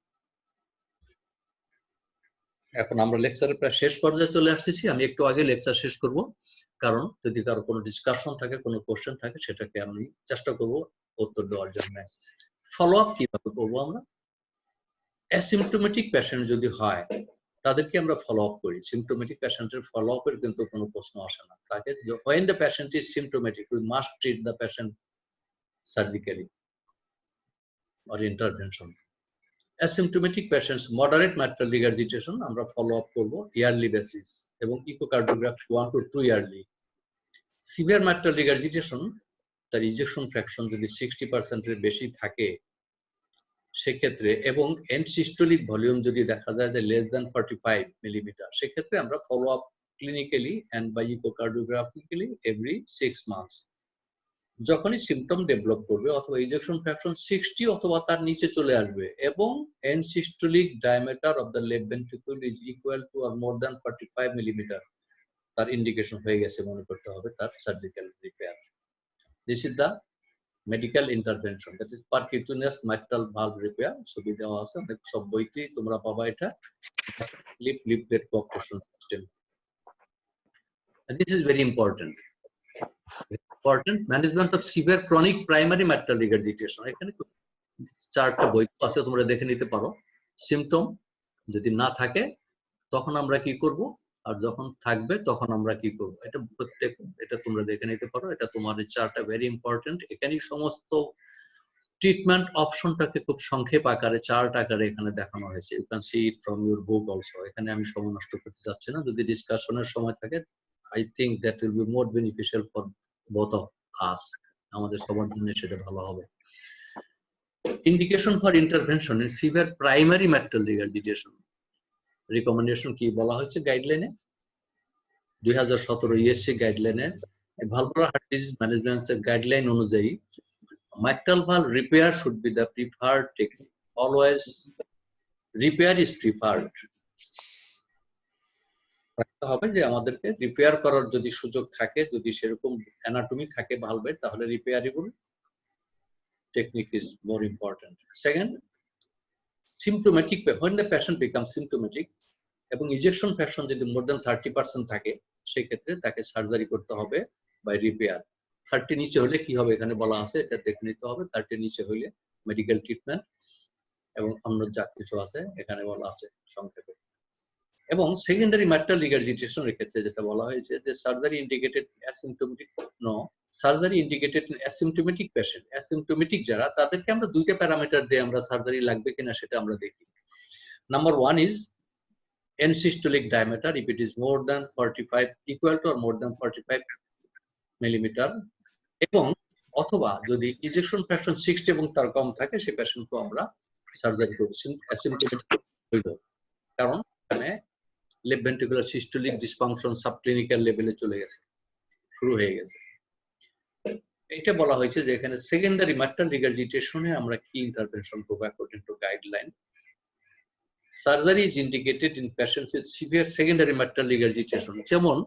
এখন আমরা লেকচারের প্রায় শেষ পর্যায়ে চলে আসতেছি। আমি একটু আগে লেকচার শেষ করব, কারণ যদি কারো কোনো ডিসকাশন থাকে, কোনো কোশ্চেন থাকে, সেটাকে আমি চেষ্টা করব উত্তর দেওয়ার জন্য। ফলো আপ কিভাবে করবো আমরা? অ্যাসিমটোমেটিক পেশেন্ট যদি হয় তাদেরকে আমরা ফলো আপ করি। সিমটোমেটিক পেশেন্টের ফলো আপের কিন্তু কোনো প্রশ্ন আসে না। তাকে when the patient is symptomatic we must treat the patient surgically or intervention. Asymptomatic patients moderate mitral regurgitation আমরা ফলো আপ করব ইয়ারলি বেসিস এবং echocardiography 1 to 2 yearly. Severe mitral regurgitation তার ইজেকশন ফ্র্যাকশন যদি 60% এর বেশি থাকে সেক্ষেত্রে এবং এন্ড সিস্টোলিক ভলিউম যদি দেখা যায় যে লেস দ্যান 45 মিলিমিটার, সেক্ষেত্রে আমরা follow up clinically and by echocardiographically every 6 months. যখনই সিমটম ডেভেলপ করবে অথবা ইজেকশন ফ্র্যাকশন 60 অথবা তার নিচে চলে আসবে এবং end systolic diameter of the left ventricle is equal to or more than 45 millimetre, তার ইন্ডিকেশন হয়ে গেছে, মনে করতে হবে তার surgical repair. This is the medical intervention, that is percutaneous mitral valve repair। ছবি দেওয়া আছে, অনেক সব বইতেই তোমরা পাবা এটা। leaflet coaptation system, and this is very important management of severe chronic primary mitral regurgitation। এখানে চারটা বই আছে, তোমরা দেখে নিতে পারো। সিমটম যদি না থাকে তখন আমরা কি করব, আর যখন থাকবে তখন আমরা কি করব, এটা প্রত্যেক এটা তোমরা দেখে নিতে পারো। এটা তোমার চারটা ভেরি ইম্পর্টেন্ট। এখানে সমস্ত ট্রিটমেন্ট অপশনটাকে খুব সংক্ষেপ আকারে চার্ট আকারে এখানে দেখানো হয়েছে। You can see it from your book also. এখানে আমি সময় নষ্ট করতে চাচ্ছি না, যদি ডিসকাশনের সময় থাকে I think that will be more beneficial for both of us, আমাদের সবার জন্য সেটা ভালো হবে। Indication for intervention in severe primary mitral regurgitation, recommendation কি বলা হয়েছে গাইডলাইনে? 2017 ইএসসি গাইডলাইনে ভালভুলার হার্ট ডিজিজ ম্যানেজমেন্টের গাইডলাইন অনুযায়ী mitral valve repair should be the preferred technique. Always repair is preferred. রাখতে হবে যে আমাদেরকে রিপেয়ার করার যদি সুযোগ থাকে, যদি সেরকম অ্যানাটমি থাকে ভালভের, তাহলে repairable technique is more important. Second, symptomatic, when the patient becomes symptomatic এবং ইজেকশন ফ্র্যাকশন যদি মোর দ্যান 30% থাকে, সেক্ষেত্রে তাকে সার্জারি করতে হবে বাই রিপেয়ার। 30 নিচে হলে কি হবে এখানে বলা আছে, এটা দেখে নিতে হবে। 30 নিচে হলে মেডিকেল ট্রিটমেন্ট এবং অন্য যা কিছু আছে এখানে বলা আছে সংক্ষেপে। এবং সেকেন্ডারি mitral regurgitation এর ক্ষেত্রে যেটা বলা হয়েছে যে surgery indicated asymptomatic, no surgery indicated in asymptomatic patient. Asymptomatic যারা, তাদেরকে আমরা দুইটা প্যারামিটার দিয়ে আমরা সার্জারি লাগবে কিনা সেটা আমরা দেখি। Number 1 is end systolic diameter, if it is more than 45 equal to or more than 45 millimeter, এবং অথবা যদি ইজেকশন ফ্র্যাকশন 60 এবং তার কম থাকে, সেই পেশেন্টকে আমরা সার্জারি করব অ্যাসিম্পটোমেটিক হইল, কারণ এখানে left ventricular systolic dysfunction subclinical লেভেলে চলে গেছে, শুরু হয়ে গেছে। এটা বলা হয়েছে যে এখানে সেকেন্ডারি mitral regurgitation-এ আমরা কি ইন্টারভেনশন করব according to guideline. Surgery is indicated in patients with severe secondary mitral regurgitation। যেমন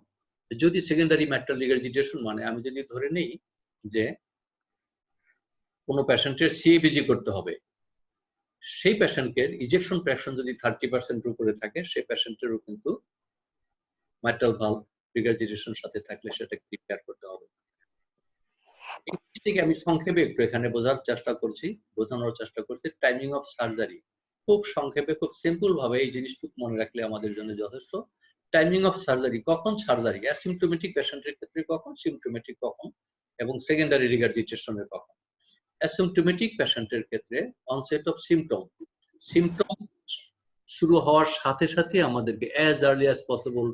যদি সেকেন্ডারি mitral regurgitation মানে আমি যদি ধরে নেই যে কোনো পেশেন্টের সিএবিজি করতে হবে, সেই পেশেন্টের ইজেকশন ফ্র্যাকশন যদি 30% উপরে থাকে, সেই পেশেন্টেরও কিন্তু mitral valve regurgitation সাথে থাকলে সেটাকে রিপেয়ার করতে হবে। আমি সংক্ষেপে একটু এখানে বোঝানোর চেষ্টা করছি টাইমিং অফ সার্জারি। খুব সংক্ষেপে, খুব সিম্পল ভাবে এই জিনিসটুকু মনে রাখলে আমাদের জন্য যথেষ্ট। টাইমিং অফ সার্জারি, কখন সার্জারি, অ্যাসিম্পটোমেটিক পেশেন্টের ক্ষেত্রে কখন, সিম্পটোমেটিক কখন, এবং সেকেন্ডারি রিগার্জিটেশনের কখন। অ্যাসিম্পটোমেটিক পেশেন্টের ক্ষেত্রে অনসেট অফ সিমটম শুরু হওয়ার সাথে সাথে আমাদেরকে as early as possible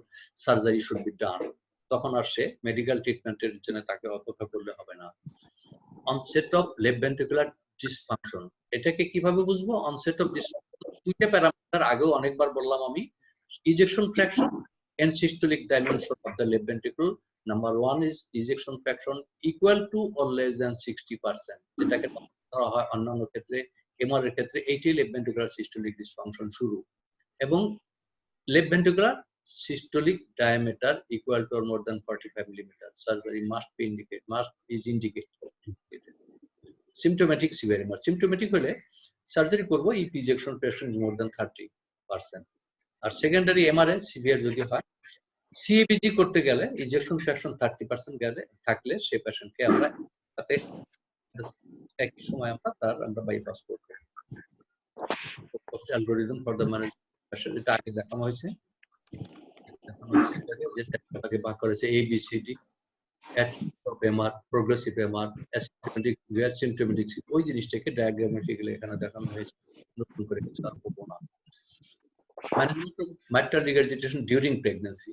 surgery should be done. তখন আর সে মেডিকেল ট্রিটমেন্টের জন্য তাকে অপেক্ষা করলে হবে না। Onset of left ventricular dysfunction, এটাকে কিভাবে বুঝবো? অনসেট অফ ডিসফাংশন দুইটা প্যারামিটার আগেও অনেকবার বললাম আমি। Ejection fraction and systolic dimension of the left ventricle. Number 1 is ejection fraction equal to or less than 60%, যেটাকে ধরা হয় অন্যান্য ক্ষেত্রে, এমআর এর ক্ষেত্রে এইটাই লেফট ভেন্ট্রিকুলার সিস্টোলিক ডিসফাংশন শুরু। এবং left ventricular systolic diameter equal to or more than 45 millimeter. Surgery must is indicated. Symptomatic severe emergency. Symptomatic হলে সার্জারি করব if ejection fraction is more than 30%. আর সেকেন্ডারি এমআরএ সিভিয়ার যদি হয়, CABG করতে গেলে ইনজেকশন ফ্র্যাকশন 30% গেলে থাকলে সেই পেশেন্টকে আমরা তাতে একই সময় আমরা বাইপাস করব। অ্যালগরিদম ফর দ্য ম্যানেজমেন্ট, যেটা আগে দেখানো হয়েছে যে সেটআপকে ভাগ করেছে ABCD, active MR, progressive MR, asymptomatic, symptomatic, ওই জিনিসটাকে ডায়াগ্রামেটিক্যালি এখানে দেখানো হয়েছে, নতুন করে কিছু আর করবো না। Management of mitral regurgitation during pregnancy.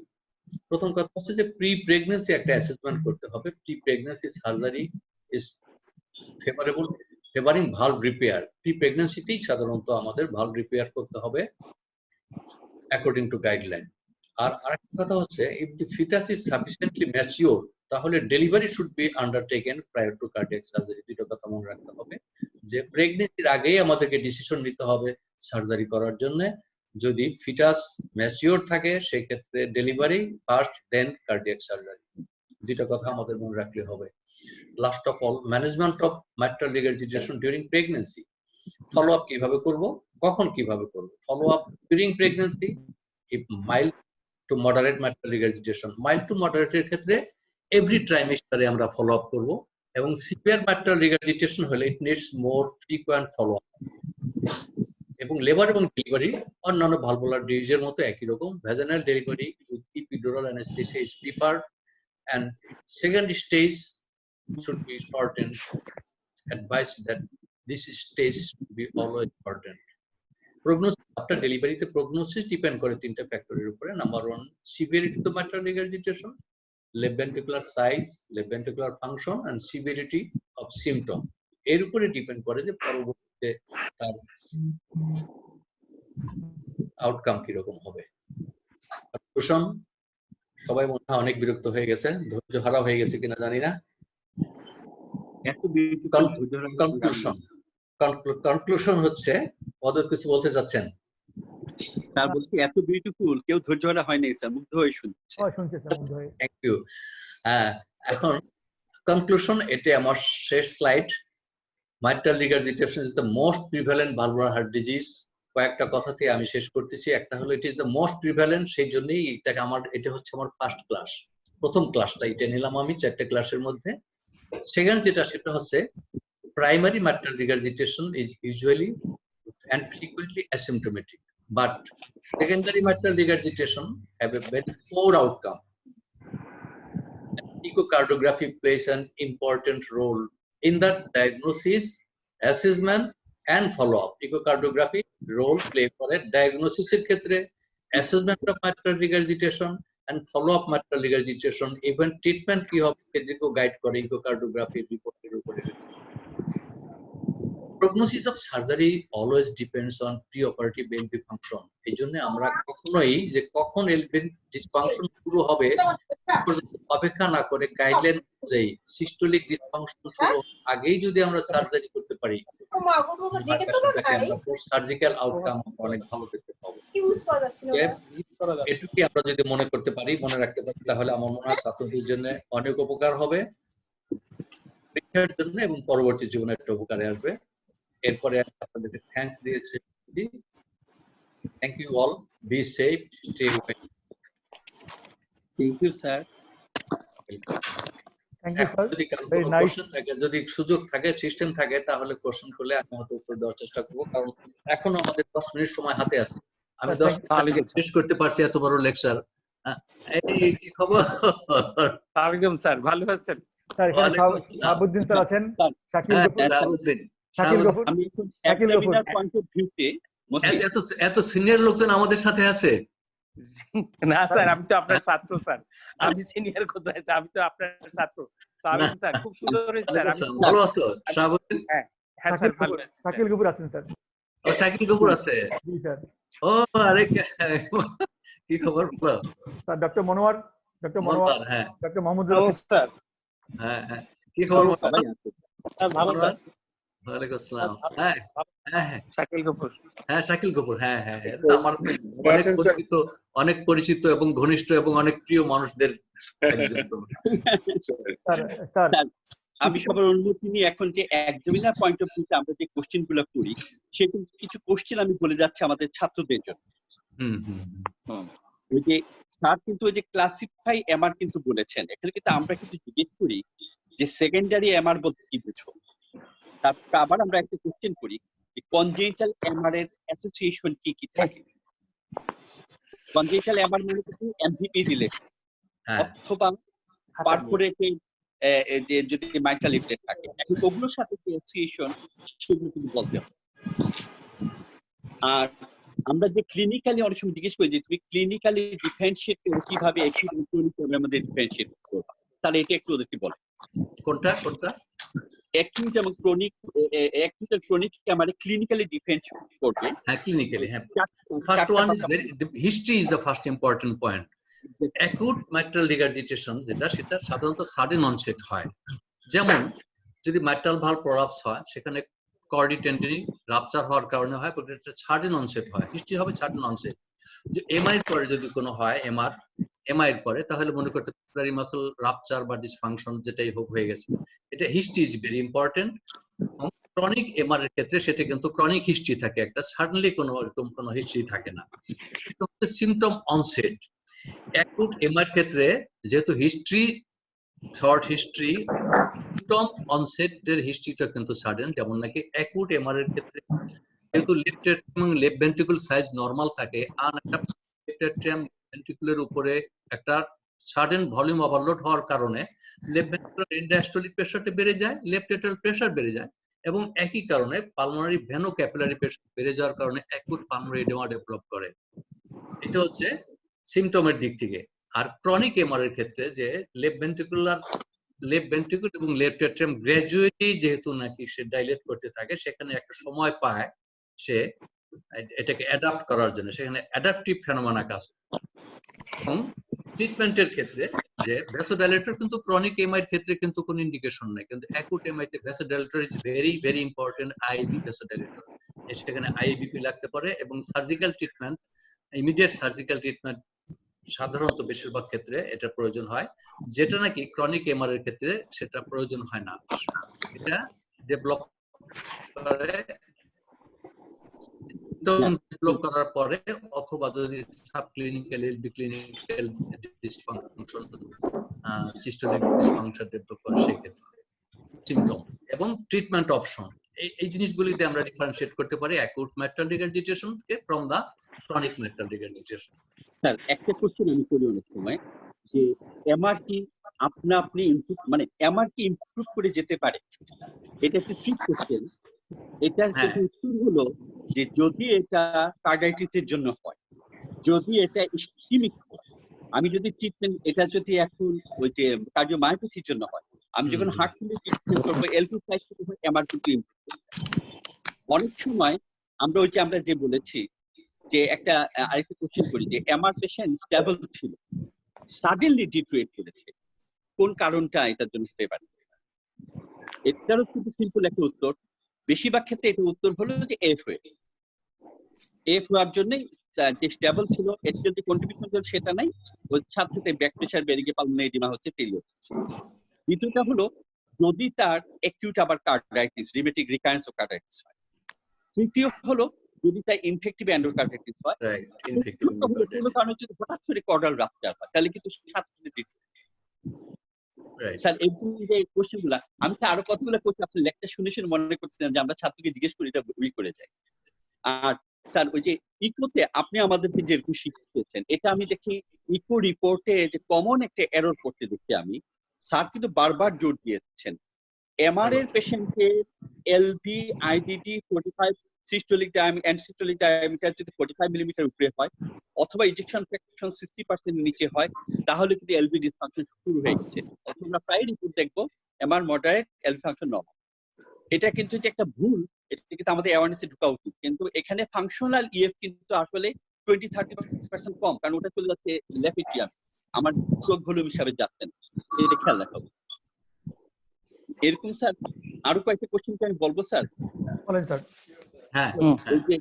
প্রথম কথা হচ্ছে যে প্রি প্রেগন্যান্সি একটা অ্যাসেসমেন্ট করতে হবে। Pre pregnancy surgery is favouring valve repair. Pre প্রেগন্যান্সিতেই সাধারণত আমাদের ভালভ রিপেয়ার করতে হবে অ্যাকর্ডিং টু গাইডলাইন। আর আরেকটা কথা হচ্ছে, if the fetus is sufficiently mature, তাহলে delivery should be undertaken prior to cardiac surgery. দুটো কথা মনে রাখতে হবে যে প্রেগন্যান্সির আগেই আমাদেরকে ডিসিশন নিতে হবে সার্জারি করার জন্য। যদি ফিটাস ম্যাচিওর থাকে সেই ক্ষেত্রে delivery first, then cardiac surgery. দুটো কথা আমাদের মনে রাখলে হবে। Last of all, management of mitral regurgitation during pregnancy. Follow up কিভাবে করব, কখন কিভাবে করব? Follow up during pregnancy, if mild to moderate mitral regurgitation, mild to মডারেটের ক্ষেত্রে এভরি ট্রাইমেস্টারে আমরা ফলো আপ করব, এবং সিভিয়ার মাইট্রাল রিগারজিটেশন হলে it needs more frequent follow up. এবং লেবার এবং ডেলিভারি অন্যান্য ভালভুলার ডিজিজের মতো একই রকম। Vaginal delivery with epidural anaesthesia is preferred, and second stage should be shortened. Advice that this stage should be always shortened. Prognosis after delivery, the prognosis depend করে তিনটা ফ্যাক্টরের উপরে। Number 1, severity of the mitral regurgitation, left ventricular size, left ventricular function, and severity of symptom। এর উপরে depend করে যে পরবর্তীতে তার আউটকাম কি রকম হবে। কনক্লুশন, সবাই মনে হয় অনেক বিরক্ত হয়ে গেছে, ধৈর্য হারা হয়ে গেছে কিনা জানি না। কনক্লুশন হচ্ছে, পদক কিছু বলতে চাচ্ছেন? স্যার বলছি এত বিউটিফুল, কেউ ধৈর্য হারা হয় নাই স্যার, মুগ্ধ হয়ে শুনছে। Thank you. এখন কনক্লুশন, এটা আমার শেষ slide. Mitral regurgitation is the most prevalent valvular heart disease. কয়েকটা কথাতে আমি শেষ করতেছি। একটা হলো it is the most prevalent, সেই জন্যই এটা হচ্ছে আমার ফার্স্ট ক্লাস, প্রথম ক্লাসটা এটা নিলাম আমি 4টে ক্লাসের মধ্যে। সেকেন্ড যেটা, সেটা হচ্ছে primary mitral regurgitation is usually and frequently asymptomatic, but secondary mitral regurgitation have a very poor outcome. Echocardiography plays an important role in the diagnosis, assessment and follow-up. Echocardiography role play করে ডায়াগনোসিসের ক্ষেত্রে, assessment of mitral regurgitation and follow-up mitral regurgitation, even treatment কি হবে সেদিকেও guide করে echocardiography রিপোর্টের উপরে। Prognosis of surgery always depends on preoperative LV function. এই জন্য আমরা কখনোই যে কখন LV ডিসফাংশন শুরু হবে অপেক্ষা না করে গাইডলাইন অনুযায়ী সিস্টোলিক ডিসফাংশন শুরু আগেই যদি আমরা সার্জারি করতে পারি, পোস্ট সার্জিক্যাল আউটকাম অনেক ভালো দেখতে পাবো। এটুকুই আমরা যদি মনে করতে পারি, মনে রাখতে পারি, তাহলে আমার মনে হয় ছাত্রদের জন্য অনেক উপকার হবে, পরীক্ষার জন্য এবং পরবর্তী জীবনে একটা উপকারে আসবে। এরপরে আপনাদেরকে থ্যাঙ্কস দিয়েছি। Thank you all, be safe, stay well. Thank you sir. Thank you sir, যদি কারো কোনো কোশ্চেন থাকে, যদি সুযোগ থাকে, সিস্টেম থাকে, তাহলে কোশ্চেন করলে আমি হয়তো উত্তর দেওয়ার চেষ্টা করবো, কারণ এখনো আমাদের 10 মিনিট সময় হাতে আছে। আমি 10 মিনিট শেষ করতে পারছি এত বড় লেকচার। এই কি খবর? ওয়ালাইকুম স্যার, ভালো আছেন? স্যার এখানে শাহাবুদ্দিন স্যার আছেন, শাকিল গফুর, আমি এখন এক্সামিনার পয়েন্ট অফ ভিউতে এত সিনিয়র লোকজন আমাদের সাথে আছে। না স্যার, আমি তো আপনার ছাত্র স্যার, আমি সিনিয়র কোথায়, আমি তো আপনার ছাত্র। স্যার খুব সুন্দর হয়েছে স্যার। ভালো আছো শাহাবুদ্দিন? হ্যাঁ স্যার, ভালো আছি। শাকিল গফুর আছেন স্যার? ও শাকিল গফুর আছে। জি স্যার। ও আরে কি খবর বলো স্যার? ডক্টর মনোয়ার, হ্যাঁ, ডক্টর মোহাম্মদ স্যার। হ্যাঁ হ্যাঁ, কি খবর? স্যার ভালো স্যার। ওয়ালাইকুম আসসালাম। হ্যাঁ হ্যাঁ, শাকিল গফুর। হ্যাঁ শাকিল গফুর, হ্যাঁ হ্যাঁ, আমার অনেক পরিচিত এবং ঘনিষ্ঠ এবং অনেক প্রিয় মানুষদের একজন। স্যার আমি সবার অনুমতি নিয়ে এখন যে এক্সামিনার পয়েন্ট অফ ভিউতে আমরা যে কোশ্চেন গুলো করি, সেগুলো কিছু কোশ্চেন আমি বলে যাচ্ছি আমাদের ছাত্রদের জন্য। হুম হুম হুম। ওই যে স্যার কিন্তু ওই যে ক্লাসিফাই এমআর কিন্তু বলেছেন, এখানে কিন্তু আমরা কিন্তু জিজ্ঞেস করি যে সেকেন্ডারি এমআর বলতে কি বুঝো। তারপর আবার আমরা একটা কোশ্চেন করি যে কনজেনিটাল এমআর এর অ্যাসোসিয়েশন কি কি থাকে। কনজেনিটাল এমআর মানে কিন্তু এমভিপি রিলেটেড হ্যাঁ অথবা পারফোরেটেড যে যদি মাইট্রাল লিফলেট থাকে, এখন ওগুলোর সাথে যে অ্যাসোসিয়েশন সেগুলো কিন্তু বলতে হবে। আর আমরা যে ক্লিনিক্যালি অনেক সময় জিজ্ঞেস করি যে তুমি ক্লিনিক্যালি ডিফারেন্সিয়েট কিভাবে অ্যাকিউট এবং ক্রনিক এর মধ্যে ডিফারেন্সিয়েট করবা, তাহলে এটা একটু ওদেরকে বলে। কোনটা কোনটা? অ্যাকিউট এবং ক্রনিক, অ্যাকিউট আর ক্রনিক আমরা ক্লিনিক্যালি ডিফারেন্সিয়েট করবে। হ্যাঁ ক্লিনিক্যালি, হ্যাঁ। First one is the history is the first important point. Acute mitral regurgitation যেটা, সেটা সাধারণত সাডেন অনসেট হয়। যেমন যদি মাইট্রাল ভালভ প্রলাপস হয়, সেখানে কর্ডি টেন্ডনি রাপচার হওয়ার কারণে হয়, এটা সাডেন অনসেট হয়, হিস্ট্রি হবে সাডেন অনসেট। যে এমআই পরে যদি কোনো হয়, এমআই এর পরে, তাহলে মনে করতে পারি মাসল রাপচার বা ডিসফাংশন যেটাই হোক হয়ে গেছে। এটা history is very important. Chronic MR এর ক্ষেত্রে সেটা কিন্তু ক্রনিক হিস্ট্রি থাকে, একটা সাডেনলি কোনো এরকম কোনো হিস্ট্রি থাকে না। এটা হচ্ছে সিমটম অনসেট। অ্যাকুট এমআর ক্ষেত্রে যেহেতু হিস্ট্রি শর্ট হিস্ট্রি, সিমটম অনসেটের হিস্ট্রিটা কিন্তু সাডেন। যেমন নাকি অ্যাকুট এমআর এর ক্ষেত্রে যেহেতু লেফট এবং লেফট ভেন্ট্রিকুল সাইজ নরমাল থাকে, আর একটা লেফট এট্রিয়াম ভেন্ট্রিকুলের উপরে একটা সাডেন ভলিউম ওভারলোড হওয়ার কারণে লেফট ভেন্ট্রিকুলার এন্ড ডায়াস্টোলিক প্রেসারটা বেড়ে যায়, লেফট এট্রিয়াল প্রেসার বেড়ে যায়, এবং একই কারণে পালমোনারি ভেনো ক্যাপিলারি প্রেসার বেড়ে যাওয়ার কারণে অ্যাকুট পালমোনারি এডেমা ডেভেলপ করে। এটা হচ্ছে সিমটমের দিক থেকে। আর ক্রনিক এমআর এর ক্ষেত্রে যে লেফট ভেন্ট্রিকুল এবং লেফট এট্রিয়াম গ্র্যাজুয়ালি যেহেতু নাকি সে ডাইলেট করতে থাকে, সেখানে একটা সময় পায় সে এটাকে অ্যাডাপ্ট করার জন্য, সেখানে অ্যাডাপটিভ ফেনোমেনা কাজ করে। এবং ট্রিটমেন্টের ক্ষেত্রে যে ভ্যাসোডাইলেটর কিন্তু ক্রনিক এমআই এর ক্ষেত্রে কিন্তু কোনো ইন্ডিকেশন নেই, কিন্তু অ্যাকুট এমআই তে vasodilator is very very important. IV vasodilator, সেখানে আইভিপি লাগতে পারে, এবং surgical treatment, immediate surgical treatment সাধারণত বেশিরভাগ ক্ষেত্রে এটা প্রয়োজন হয়, যেটা নাকি ক্রনিক এমআর এর ক্ষেত্রে সেটা প্রয়োজন হয় না। এটা ডেভেলপ করে ডেভেলপ করার পরে, অথবা যদি subclinical LB clinical dysfunction, systolic dysfunction develop করে, সেই ক্ষেত্রে সিমটম এবং ট্রিটমেন্ট অপশন, এই জিনিসগুলিতে আমরা ডিফারেন্সিয়েট করতে পারি অ্যাকুট মাইট্রাল রিগারজিটেশন কে from the chronic mitral regurgitation. Sir একটা কোশ্চেন আমি করি অনেক সময় যে এমআর কি আপনি ইমপ্রুভ, মানে এমআর কি ইমপ্রুভ করে যেতে পারে? এটা একটা ঠিক কোশ্চেন। এটার উত্তর হলো যে যদি এটা কার্ডাইটিসের জন্য হয়, যদি এটা ইসকিমিক হয়, আমি যদি ট্রিটমেন্ট এটা যদি এখন ওই যে কার্ডিওমায়োপ্যাথির জন্য হয়, আমি যখন হার্ট ফেলিয়ার ট্রিটমেন্ট করবো, এলপি সাইড থেকে এমআর কিন্তু ইমপ্রুভ করবে। অনেক সময় আমরা যে বলেছি যে একটা আরেকটা কোশ্চেন করি যে এমআর পেশেন্ট স্টেবল ছিল, সাডেনলি ডিটেরিয়েট করেছে, কোন কারণটা এটার জন্য হতে পারে? এটারও কিন্তু সিম্পল একটা উত্তর। বেশিরভাগ ক্ষেত্রে এটা উত্তর হলো যে এফ হওয়ার জন্যই যে স্টেবল ছিল, এটা যদি কন্ট্রিবিউশন ছিল সেটা নাই, ওই সাথে সাথে ব্যাক প্রেশার বেড়ে গিয়ে পালমোনারি এডিমা হচ্ছে ফেলিওর। দ্বিতীয়টা হলো যদি তার অ্যাকিউট আবার কার্ডিয়াইটিস, রিমেটিক রিকারেন্স অফ কার্ডিয়াইটিস হয়। তৃতীয় হলো যদি তার ইনফেক্টিভ এন্ডোকার্ডিটিস হয়, কোনো কারণে যদি হঠাৎ করে কর্ডাল রাপচার হয়, তাহলে কিন্তু স্যার এই যে কোশ্চেনগুলো আমি তো আরো কতগুলো কোশ্চেন আপনি লেকচার শুনে শুনে মনে করছিলাম যে আমরা ছাত্রকে জিজ্ঞেস করি, এটা ভুল করে যায়। আর স্যার ওই যে ইকোতে আপনি আমাদেরকে যেরকম শিখিয়েছেন, এটা আমি দেখি ইকো রিপোর্টে যে কমন একটা এরর করতে দেখি আমি, স্যার কিন্তু বারবার জোর দিয়েছেন এমআর এর পেশেন্টে এলভি আইডিডি 45 সিস্টোলিক ডায়ামিটার যদি 45 মিলিমিটার উপরে হয়, অথবা ইনজেকশন ফ্র্যাকশন 60% নিচে হয়, তাহলে কিন্তু এলভি ডিসফাংশন শুরু হয়ে গেছে। অথবা আমরা প্রায় রিপোর্ট দেখবো MR moderate, LV function normal. এটা কিন্তু যে একটা ভুল, এটা কিন্তু আমাদের অ্যাওয়ারনেসে ঢোকা উচিত। কিন্তু এখানে ফাংশনাল ইএফ কিন্তু আসলে 20-30% কম, কারণ ওটা চলে যাচ্ছে লেফট এট্রিয়াম, আমার স্ট্রোক ভলিউম হিসাবে যাচ্ছে না, এটা খেয়াল রাখা উচিত। এরকম স্যার আরো কয়েকটা কোশ্চেন আমি বলবো স্যার। বলেন স্যার। হ্যাঁ, ওই যে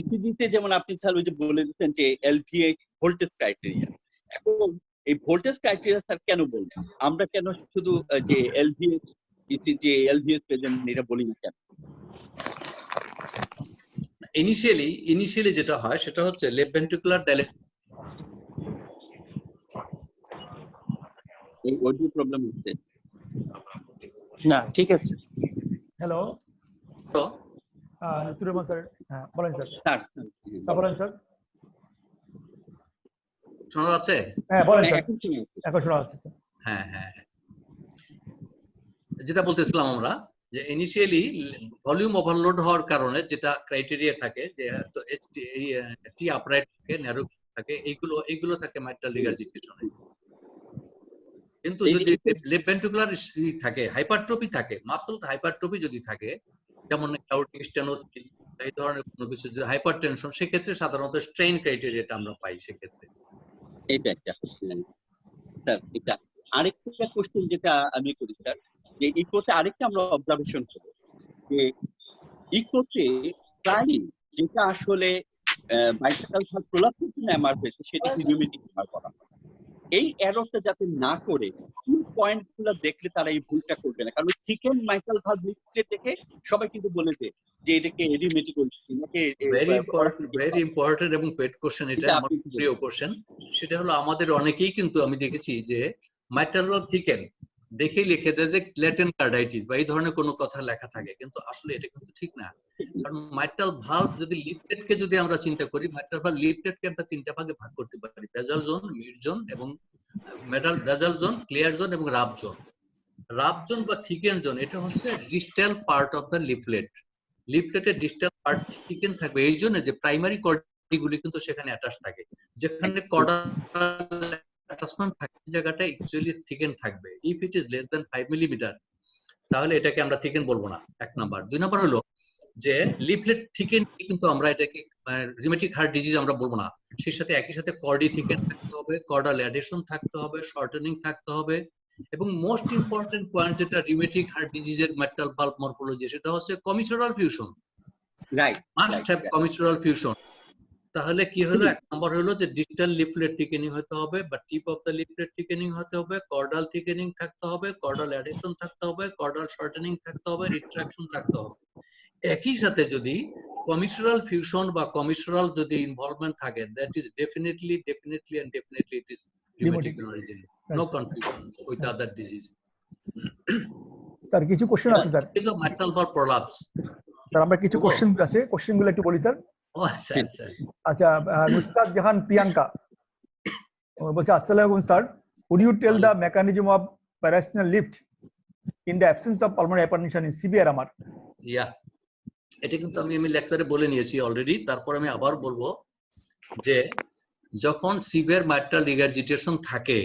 ইসিজিতে যেমন আপনি স্যার ওই যে বলে দিচ্ছেন যে এলভিএইচ ভোল্টেজ ক্রাইটেরিয়া, এখন এই ভোল্টেজ ক্রাইটেরিয়া স্যার কেন বলবেন? আমরা কেন শুধু যে এলভিএইচ প্রেজেন্ট এটা বলি না কেন? ইনিশিয়ালি যেটা হয় সেটা হচ্ছে লেফট ভেন্ট্রিকুলার এই অডিও প্রবলেম হচ্ছে। না ঠিক আছে। হ্যালো নুরুল রহমান স্যার, হ্যাঁ বলেন স্যার। স্যার বলেন স্যার। শোনা যাচ্ছে? হ্যাঁ বলেন স্যার, এখন শুনে আসছে। এখন শোনা যাচ্ছে স্যার। হ্যাঁ, যেটা বলতেছিলাম আমরা যে ইনিশিয়ালি ভলিউম ওভারলোড হওয়ার কারণে যেটা ক্রাইটেরিয়া থাকে যে টি আপরাইট থাকে, ন্যারো থাকে, এইগুলো থাকে মাইট্রাল রিগারজিটেশনে। কিন্তু যদি লেফট ভেন্ট্রিকুলার থাকে, হাইপারট্রফি থাকে, মাসল হাইপারট্রফি যদি থাকে, যেমন অ্যাওর্টিক স্টেনোসিস এই ধরনের কোনো কিছু, যদি হাইপারটেনশন, সেক্ষেত্রে সাধারণত স্ট্রেইন ক্রাইটেরিয়াটা আমরা পাই সেক্ষেত্রে। এটা একটা স্যার, এটা আরেকটা কোশ্চেন যেটা আমি করি স্যার, যে ইকোতে আরেকটা আমরা অবজারভেশন করব যে ইকোতে প্রায়ই যেটা আসলে বাইসাইকাল ভালভ প্রলাপসের জন্য এমআর হয়েছে সেটাকে নিউমেটিক এমআর করা হয়। এই এররটা যাতে না করে কোন পয়েন্টগুলো দেখলে তারা এই ভুলটা করবে না, কারণ থিকেন মাইট্রাল ভালভ লিফটে দেখে সবাই কিন্তু বলেছে যে এটাকে এডিমেটিক ভেরি ইম্পর্টেন্ট এবং পেট কোশ্চেন, এটা আমার প্রিয় কোশ্চেন। সেটা হলো আমাদের অনেকেই কিন্তু আমি দেখেছি যে মাইট্রাল ভালভ থিকেন দেখেই লিখে দেয় যে ল্যাটেন্ট কার্ডাইটিস বা এই ধরনের কোনো কথা লেখা থাকে, কিন্তু আসলে এটা কিন্তু ঠিক না। কারণ মাইট্রাল ভালভ যদি লিফটেডকে যদি আমরা চিন্তা করি, মাইট্রাল ভালভ লিফটেডকে আমরা তিনটা ভাগে ভাগ করতে পারি: বেজাল জোন, মিড জোন এবং বেজাল জোন, ক্লিয়ার জোন এবং রাব জোন। রাব জোন বা থিকেন জোন এটা হচ্ছে distal part of the leaflet. লিফলেটের ডিস্টাল পার্ট থিকেন থাকবে এই জন্য যে প্রাইমারি কর্ডগুলি কিন্তু সেখানে অ্যাটাচ থাকে। যেখানে কর্ডাল অ্যাটাচমেন্ট থাকে এই জায়গাটা অ্যাকচুয়ালি থিকেন থাকবে। If it is less than 5 millimetre তাহলে এটাকে আমরা থিকেন বলবো না, এক নাম্বার। দুই নাম্বার হলো যে লিফলেট থিকেন কিন্তু আমরা এটাকে রিউমেটিক হার্ট ডিজিজ আমরা বলবো না। সেই সাথে একই সাথে কর্ডি থিকেন থাকতে হবে, কর্ডাল অ্যাডেশন থাকতে হবে, শর্টেনিং থাকতে হবে, এবং মোস্ট ইম্পর্টেন্ট পয়েন্ট যেটা রিউমেটিক হার্ট ডিজিজের মাইট্রাল ভালভ মরফোলজি, সেটা হচ্ছে commissural fusion. Right, must have commissural fusion. তাহলে কি হলো, এক নম্বর হলো যে ডিজিটাল লিফলেট থিকেনিং হতে হবে বা tip of the leaflet thickening হতে হবে, কর্ডাল থিকেনিং থাকতে হবে, কর্ডাল অ্যাডেশন থাকতে হবে, কর্ডাল শর্টেনিং থাকতে হবে, রিট্রাকশন থাকতে হবে। একই সাথে যদি কমিচুরাল ফিউশন বা কমিচুরাল যদি ইনভলভমেন্ট থাকে, that is definitely and definitely it is rheumatic origin, no confusion with other disease. Sir কিছু কোশ্চেন আছে sir. Is of mitral valve prolapse. Sir আমরা কিছু কোশ্চেন আছে, কোশ্চেনগুলো একটু বলি স্যার। ও আচ্ছা আচ্ছা। আচ্ছা, নুসরাত জাহান প্রিয়াঙ্কা বলছে, আসসালামু আলাইকুম sir, would you tell the mechanism of paracetal lift in the absence of pulmonary hypertension in severe MR? ইয়া, এটা কিন্তু আমি লেকচারে বলে নিয়েছি অলরেডি, তারপর আমি আবার বলবো যে যখন সিভিয়ার মাইট্রাল রিগারজিটেশন থাকে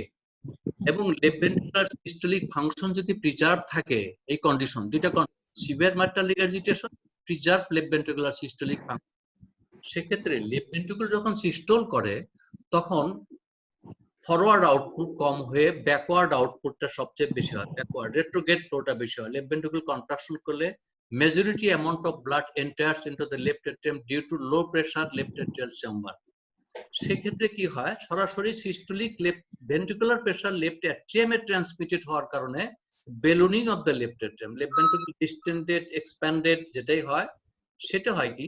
এবং লেফট ভেন্ট্রিকুলার সিস্টোলিক ফাংশন যদি প্রিজার্ভ থাকে, এই কন্ডিশন দুইটা, severe mitral regurgitation, preserve left ventricular systolic function, সেক্ষেত্রে লেফট ভেন্ট্রিকুল যখন সিস্টোল করে তখন ফরওয়ার্ড আউটপুট কম হয়ে ব্যাকওয়ার্ড আউটপুটটা সবচেয়ে বেশি হয়, ব্যাকওয়ার্ড রেট্রোগেট ফ্লোটা বেশি হয়। লেফট ভেন্ট্রিকুল কন্ট্রাকশন করলে majority amount of blood enters into the left atrium due to low pressure left atrial chamber. সেক্ষেত্রে কি হয়, সরাসরি systolic left ventricular pressure left অ্যাট্রিয়ামে ট্রান্সমিটেড হওয়ার কারণে ballooning of the left atrium, left ventricle distended expanded যেটাই হয়, সেটা হয় কি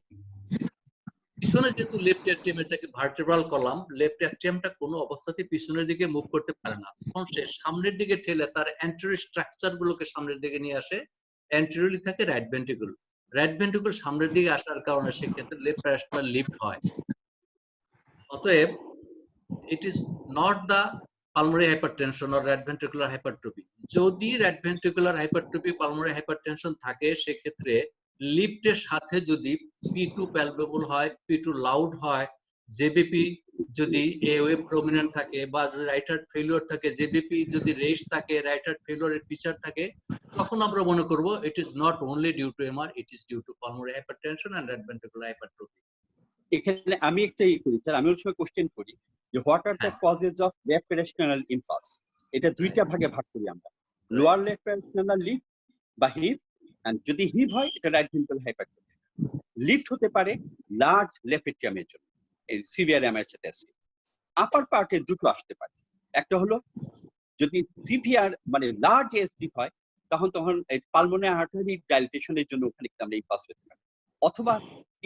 পিছনে যেহেতু লেফট অ্যাট্রিয়াম এটাকে ভার্টেব্রাল কলাম, লেফট অ্যাট্রিয়ামটা কোনো অবস্থাতে পিছনের দিকে মুভ করতে পারে না, তখন সে সামনের দিকে ঠেলে তার অ্যান্টেরিয়র স্ট্রাকচার গুলোকে সামনের দিকে নিয়ে আসে। অ্যান্টেরিয়রলি থাকে রাইট ভেন্ট্রিকুল, রাইট ভেন্ট্রিকুল সামনের দিকে আসার কারণে সেক্ষেত্রে লেফট প্যারাস্টাল লিফট হয়। অতএব it is not the pulmonary hypertension or right ventricular hypertrophy. যদি right ventricular hypertrophy pulmonary hypertension থাকে, সেক্ষেত্রে লিফটের সাথে যদি P2 প্যালপেবল হয়, P2 লাউড হয়, জেবিপি যদি এ ওয়েভ প্রমিনেন্ট থাকে বা যদি রাইট হার্ট ফেলিওর থাকে, জেবিপি যদি রেস থাকে, রাইট হার্ট ফেলিওরের ফিচার থাকে, তখন আমরা মনে করব it is not only due to MR, it is due to pulmonary hypertension and right ventricular hypertrophy. এখানে আমি একটাই করি স্যার, আমি ওর সময় কোশ্চেন করি যে what are the causes of left parasternal impulse. এটা দুইটা ভাগে ভাগ করি আমরা, লোয়ার লেফট প্যারাস্টাল লিফট বা হিপ, এন্ড যদি হিপ হয় এটা রাইট ভেন্ট্রিকুলার হাইপারট্রফি। লিফট হতে পারে লার্জ লেফট এট্রিয়ামের জন্য, এই সিভিয়ার এমআর সাথে আছে। আপার পার্টে দুটো আসতে পারে, একটা হলো যদি সিভিয়ার মানে লার্জ এসডি হয় তখন পালমোনারি আর্টারি ডাইলেশনের জন্য ওখানে আমরা ইম্পালস হতে পারে। অথবা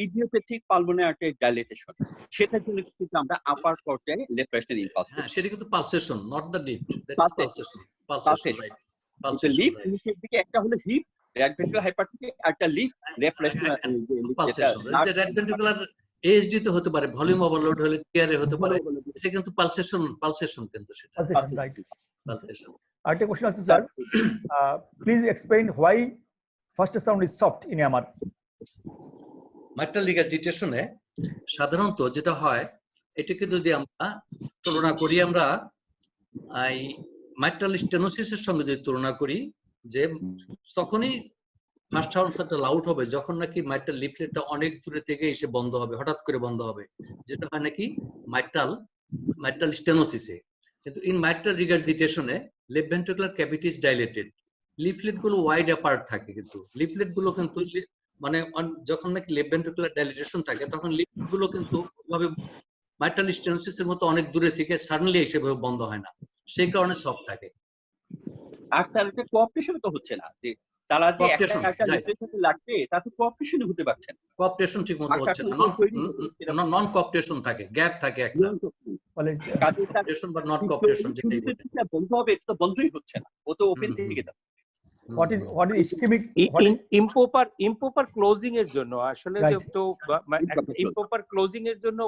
ইডিওপ্যাথিক পালমোনারি আর্টারি ডাইলেটেশন, সেটার জন্য কিন্তু আমরা আপার পর্যায়ে লেফট রাইট ইনপালস হ্যাঁ, সেটা কিন্তু pulsation, not the lift, that is Pulsation. Pulsation, right, pulsation, lift নিচের দিকে একটা হলো হিপ রাইট ভেন্ট্রিকুলার হাইপারট্রফি, একটা lift left right pulsation. Right ventricular ASD তে হতে পারে, ভলিউম ওভারলোড হলে টিআরএ হতে পারে, এটা কিন্তু পালসেশন কিন্তু সেটা রাইট। পালসেশন। আরেকটা কোশ্চেন আছে sir, please explain why first sound is soft in MR. মাইট্রাল রিগারজিটেশনে সাধারণত যেটা হয়, এটাকে যদি আমরা তুলনা করি, আমরা এই মাইট্রাল স্টেনোসিসের সঙ্গে যদি তুলনা করি, যে তখনই ফার্স্ট সাউন্ডটা লাউড হবে যখন নাকি মাইট্রাল লিফলেটটা অনেক দূরে থেকে এসে বন্ধ হবে, হঠাৎ করে বন্ধ হবে, যেটা হয় নাকি মাইট্রাল স্টেনোসিসে। কিন্তু ইন মাইট্রাল রিগারজিটেশনে left ventricular cavity is dilated, leaflet গুলো ওয়াইড অ্যাপার্ট থাকে, কিন্তু লিফলেট গুলো কিন্তু মানে যখন নাকি লেফট ভেন্ট্রিকুলার ডাইলেটেশন থাকে তখন লিফলেট গুলো কিন্তু ওইভাবে মাইট্রাল স্টেনোসিসের মতো অনেক দূরে থেকে সাডেনলি এসে বন্ধ হয় না, সেই কারণে সফট থাকে। আর স্যার এটা কোঅপারেশন তো হচ্ছে না, যে তারা যে একটা Cooperation, একটা right. লিফটের সাথে লাগবে তাতে কোঅপারেশন হতে পারছে না। কোঅপারেশন ঠিক মতো হচ্ছে না, নন কোঅপারেশন থাকে, গ্যাপ থাকে একটা, কোঅপারেশন বা নট কোঅপারেশন যেটাই বলে। বন্ধ হবে, এটা তো বন্ধই হচ্ছে না, ও তো ওপেন থেকে যাচ্ছে। What is ischaemic improper closing এর জন্য আসলে Right. তো ইম্প্রপার ক্লোজিং এর জন্য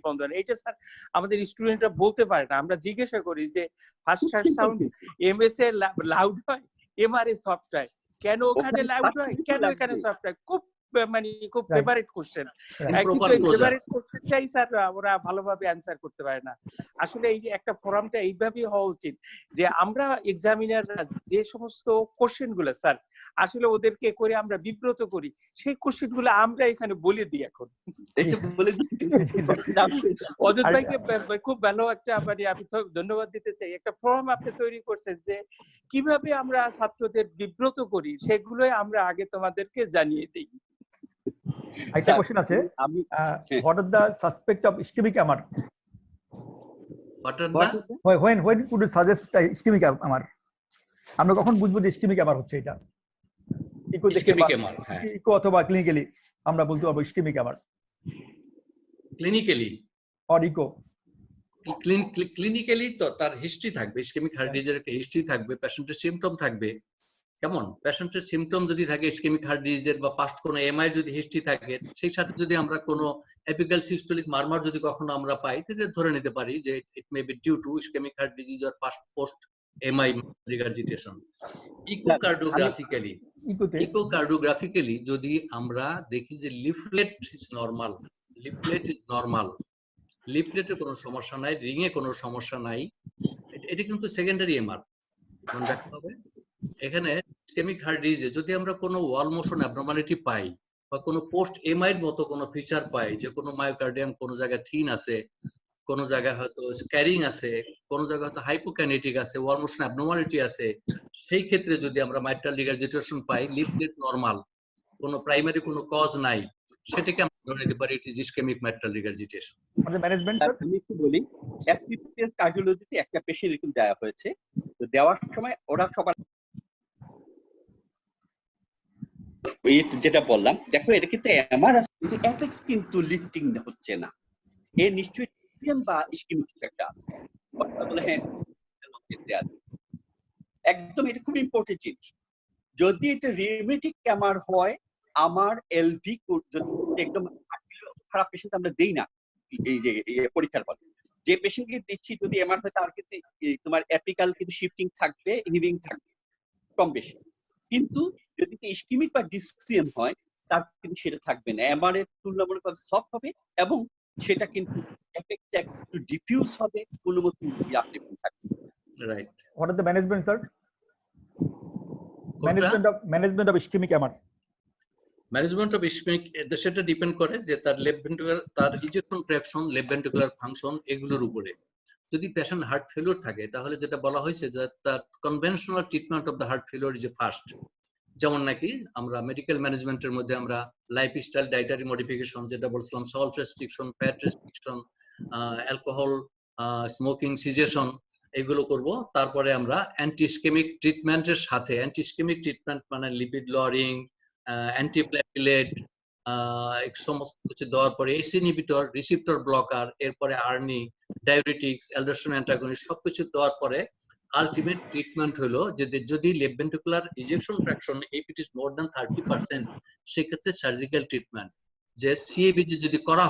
বন্ধ হয় না। এটা স্যার আমাদের স্টুডেন্টরা বলতে পারে না, আমরা জিজ্ঞাসা করি যে ফার্স্ট সাউন্ড এমএস এ লাউড হয়, এমআরএ সফট হয়, কেন ওখানে লাউড হয়, কেন এখানে সফট হয়? খুব খুব Right. ফেভারিট কোশ্চেন, কিন্তু এই ফেভারিট কোশ্চেনটাই স্যার ওরা ভালোভাবে অ্যান্সার করতে পারে না। আসলে এই একটা ফোরামটা এইভাবেই হওয়া উচিত যে আমরা এক্সামিনাররা যে সমস্ত কোশ্চেন গুলো স্যার আসলে ওদেরকে করে আমরা বিব্রত করি, সেই কোশ্চেন গুলো আমরা এখানে বলে দিই এখন। অজিত ভাইকে খুব ভালো একটা মানে আমি তো ধন্যবাদ দিতে চাই, একটা ফর্ম আপনি তৈরি করছেন যে কিভাবে আমরা ছাত্রদের বিব্রত করি, সেগুলোই আমরা আগে তোমাদেরকে জানিয়ে দিই। একটা কোশ্চেন আছে, what are the suspect of ischaemic MR? when would you suggest ischaemic MR? আমরা কখন বুঝবো যে ইসকেমিক এমআর হচ্ছে? এটা ইসকেমিক এমআর, হ্যাঁ, ইকো অথবা ক্লিনিক্যালি আমরা বলতে পারবো ischaemic MR, clinically or echo. Clinically তো তার হিস্ট্রি থাকবে, ইসকেমিক হার্ট ডিজিজের একটা হিস্ট্রি থাকবে, পেশেন্টের সিম্পটম থাকবে। কেমন পেশেন্টের সিম্পটম যদি থাকে ইসকেমিক হার্ট ডিজিজের বা পাস্ট কোনো এমআই যদি হিস্ট্রি থাকে, সেই সাথে যদি আমরা কোনো এপিক্যাল সিস্টোলিক মারমার যদি কখনো আমরা পাই, তাহলে ধরে নিতে পারি যে it may be due to ischaemic heart disease or post MI regurgitation. Echocardiographically যদি আমরা দেখি যে লিফলেট ইজ নরমাল, লিফলেটের কোনো সমস্যা নাই, রিং এ কোনো সমস্যা নাই, এটা কিন্তু সেকেন্ডারি এমআর মনে রাখতে হবে। এখানে ইসকেমিক হার্ট ডিজিজে যদি আমরা কোনো ওয়াল মোশন অ্যাবনরমালিটি পাই বা কোনো পোস্ট এমআই এর মতো কোনো ফিচার পাই, যে কোনো মায়োকার্ডিয়াম কোনো জায়গায় থিন আছে, কোনো জায়গায় হয়তো স্ক্যারিং আছে, কোনো জায়গায় হয়তো হাইপোকাইনেটিক আছে, ওয়াল মোশন অ্যাবনরমালিটি আছে, সেই ক্ষেত্রে যদি আমরা মাইট্রাল রিগারজিটেশন পাই, লিফলেট নরমাল, কোনো প্রাইমারি কোনো কজ নাই, সেটাকে আমরা ধরে নিতে পারি ইট ইজ ইসকেমিক মাইট্রাল রিগারজিটেশন। আমাদের ম্যানেজমেন্ট স্যার, আমি একটু বলি, অ্যাপ্লিকেশন কার্ডিওলজিতে একটা পেশেন্ট এরকম দেওয়া হয়েছে, তো দেওয়ার সময় ওরা সবার যেটা বললাম, দেখো এটা কিন্তু এমআর আছে, কিন্তু অ্যাপেক্স কিন্তু লিফটিং হচ্ছে না, এর নিশ্চয়ই বা ইসকেমিক একটা আছে। হ্যাঁ, একদম এটা খুব ইম্পর্টেন্ট জিনিস। যদি এটা রিউমেটিক এমআর হয়, আমার এলভি যদি একদম খারাপ পেশেন্ট আমরা দেই না এই যে পরীক্ষার পর, যে পেশেন্টকে দিচ্ছি যদি এমআর হয় তার কিন্তু তোমার অ্যাপিকাল কিন্তু শিফটিং থাকবে, হিভিং থাকবে কম বেশি, কিন্তু যদি ইসকেমিক বা ডিসসিএম হয় তার কিন্তু সেটা থাকবে না, এমআর এর তুলনামূলকভাবে সফট হবে এবং সেটা কিন্তু এফেক্টটা একটু ডিফিউজ হবে, কোনো মতো আপনি থাকবে। Right. What are the management sir? Management of ischaemic MR. Management of ischaemic সেটা ডিপেন্ড করে যে তার লেফট ভেন্ট্রিকুলার, তার ejection fraction, left ventricular function, এগুলোর উপরে। যদি পেশেন্ট হার্ট ফেলিওর থাকে তাহলে যেটা বলা হয়েছে যে তার conventional treatment of the heart failure is first, যেমন নাকি আমরা মেডিকেল ম্যানেজমেন্টের মধ্যে আমরা লাইফস্টাইল ডায়েটারি মডিফিকেশন, যেটা বলছিলাম salt restriction, fat restriction, alcohol, smoking cessation, এগুলো করব। তারপরে আমরা অ্যান্টি ইসকেমিক ট্রিটমেন্টের সাথে, অ্যান্টি ইসকেমিক ট্রিটমেন্ট মানে লিপিড লোয়ারিং, অ্যান্টিপ্লেটলেট, সমস্ত কিছু দেওয়ার পরে এসি ইনহিবিটর, রিসিপ্টর ব্লকার, এরপরে আর্নি, ডায়াবেটিক্স, অ্যালডোস্টেরন অ্যান্টাগনিস্ট সবকিছু দেওয়ার পরে আলটিমেট ট্রিটমেন্ট হলো যে যদি left ventricular ejection fraction if it is more than 30%, সেক্ষেত্রে সার্জিক্যাল ট্রিটমেন্ট, যে সিএবিজি যদি করা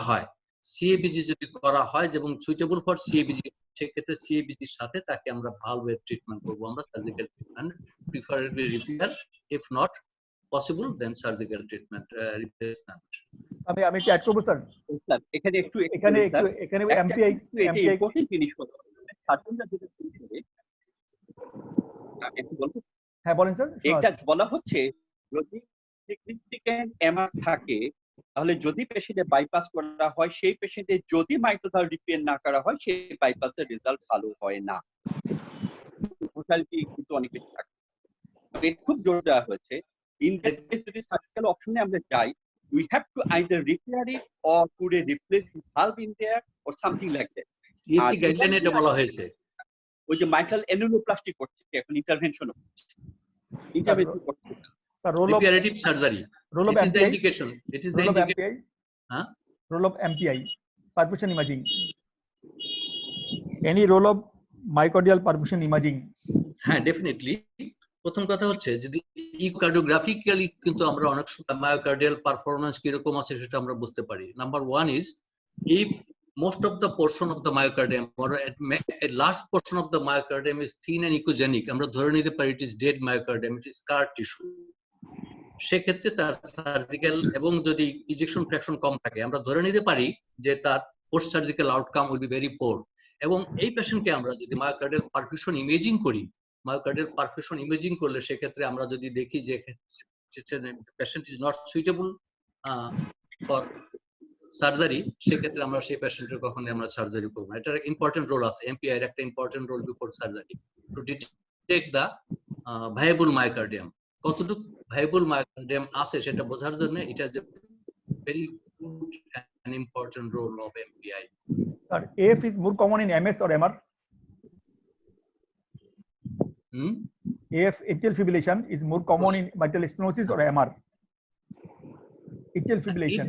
হয়, এবং সুইটেবল ফর সিএবিজি, সেক্ষেত্রে সিএবিজির সাথে তাকে আমরা ভালভের ট্রিটমেন্ট করবো, আমরা surgical treatment, preferably repair, if not possible then surgical treatment replacement. আমি একটু অ্যাড করবো স্যার, স্যার এখানে এমপিআই ইম্পর্টেন্ট জিনিস কথা সার্জনরা যেটা করে, একটু বলবো? হ্যাঁ বলেন স্যার। এটা বলা হচ্ছে যদি সিগনিফিক্যান্ট এমআর থাকে, তাহলে যদি পেশেন্টে বাইপাস করা হয়, সেই পেশেন্টে যদি মাইট্রোথাল রিপেয়ার না করা হয়, সেই বাইপাসের রেজাল্ট ভালো হয় না। মোর্টালিটি কিন্তু অনেক বেশি থাকে। এটা খুব জোর দেওয়া হয়েছে। ইন দ্যাট কেস যদি সার্জিক্যাল অপশনে আমরা যাই, we have to either repair it or to replace the valve in there or something like that. EC গাইডলাইনে এটা বলা হয়েছে। ওই যে মাইট্রাল অ্যানুলোপ্লাস্টি করছে, এখন ইন্টারভেনশন করছে। Sir role of reparative surgery, role of it is the indication, it is the indication. huh? Role of MPI, perfusion imaging, any role of myocardial perfusion imaging? হ্যাঁ ডেফিনেটলি। প্রথম কথা হচ্ছে যদি ইকোকার্ডিওগ্রাফিক্যালি কিন্তু আমরা অনেক সময় মায়োকার্ডিয়াল পারফরম্যান্স কিরকম আছে সেটা আমরা বুঝতে পারি। Number one is if most of the portion of the myocardium or a large portion of the myocardium is thin and echogenic, আমরা ধরে নিতে পারি it is dead myocardium, it is scar tissue, সেক্ষেত্রে তার সার্জিক্যাল এবং যদি ejection fraction কম থাকে আমরা ধরে নিতে পারি যে তার post surgical outcome will be very poor. এবং এই পেশেন্টকে আমরা যদি মায়োকার্ডিয়াল পারফিউশন ইমেজিং করি, মায়োকার্ডিয়াল পারফিউশন ইমেজিং করলে সেক্ষেত্রে আমরা যদি দেখি যে patient is not suitable for surgery, সেক্ষেত্রে আমরা সেই পেশেন্টের কখনোই আমরা সার্জারি করবো না। এটার ইম্পর্টেন্ট রোল আছে, এমপিআই এর একটা important role before surgery to detect the viable myocardium. কতটুকু ভায়াবল মায়োকার্ডিয়াম আছে সেটা বোঝার জন্য এটা যে very good and important role of MPI. Sir, AF is more common in MS or MR? AF, atrial fibrillation, is more common in mitral stenosis or MR? Atrial fibrillation.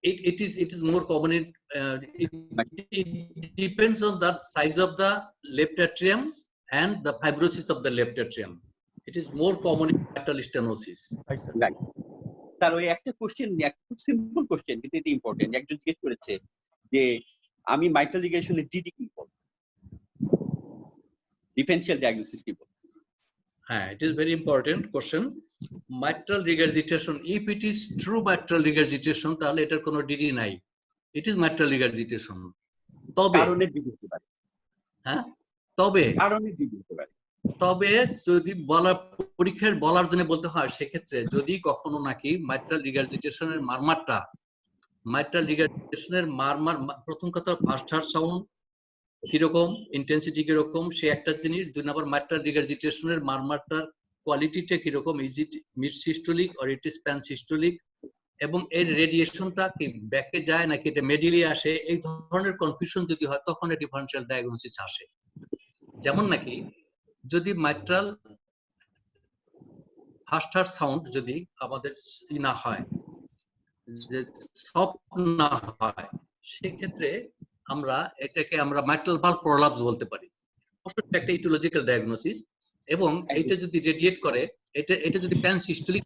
It is more common in it depends on the size of the left atrium and the fibrosis of the left atrium. It is more common in mitral stenosis. Right, sir. Right. তার ওই একটা question, খুব simple question কিন্তু এটা important. একজন জিজ্ঞেস করেছে যে আমি মাইট্রাল লিগেশনের ডিডি কি বলবো, ডিফারেনশিয়াল ডায়াগনোসিস কি বলবো? হ্যাঁ, it is very important question. Mitral regurgitation, if it is true mitral regurgitation তাহলে এটার কোনো ডিডি নাই, it is mitral regurgitation। তবে কারণে ডিডি হতে পারে, হ্যাঁ তবে কারণে ডিডি হতে পারে, তবে যদি পরীক্ষার বলার জন্য বলতে হয় সেক্ষেত্রে যদি কখনো নাকি মাইট্রাল রিগার্জিটেশনের মারমার প্রথম কথা ফার্স্ট হার্ট সাউন্ড কিরকম, ইন্টেন্সিটি কিরকম সে একটা জিনিস, দুই নম্বর মাইট্রাল রিগার্জিটেশনের মারমারটার কোয়ালিটিটা কিরকম, is it mid systolic or it is pan systolic, এবং এর রেডিয়েশনটা কি ব্যাকে যায় নাকি এটা মেডিলি আসে, এই ধরনের কনফিউশন যদি হয় তখন ডিফারেনশিয়াল ডায়াগনোসিস আসে। যেমন নাকি যদি মাইট্রাল ফার্স্ট হার্ট সাউন্ড যদি আমাদের না হয়, সফট না হয়, সেক্ষেত্রে আমরা এটাকে আমরা মাইট্রাল ভালভ প্রলাপস বলতে পারি। একটা ইটিওলজিক্যাল ডায়াগনোসিস। এবং এটা যদি রেডিয়েট করে, এটা যদি প্যান সিস্টোলিক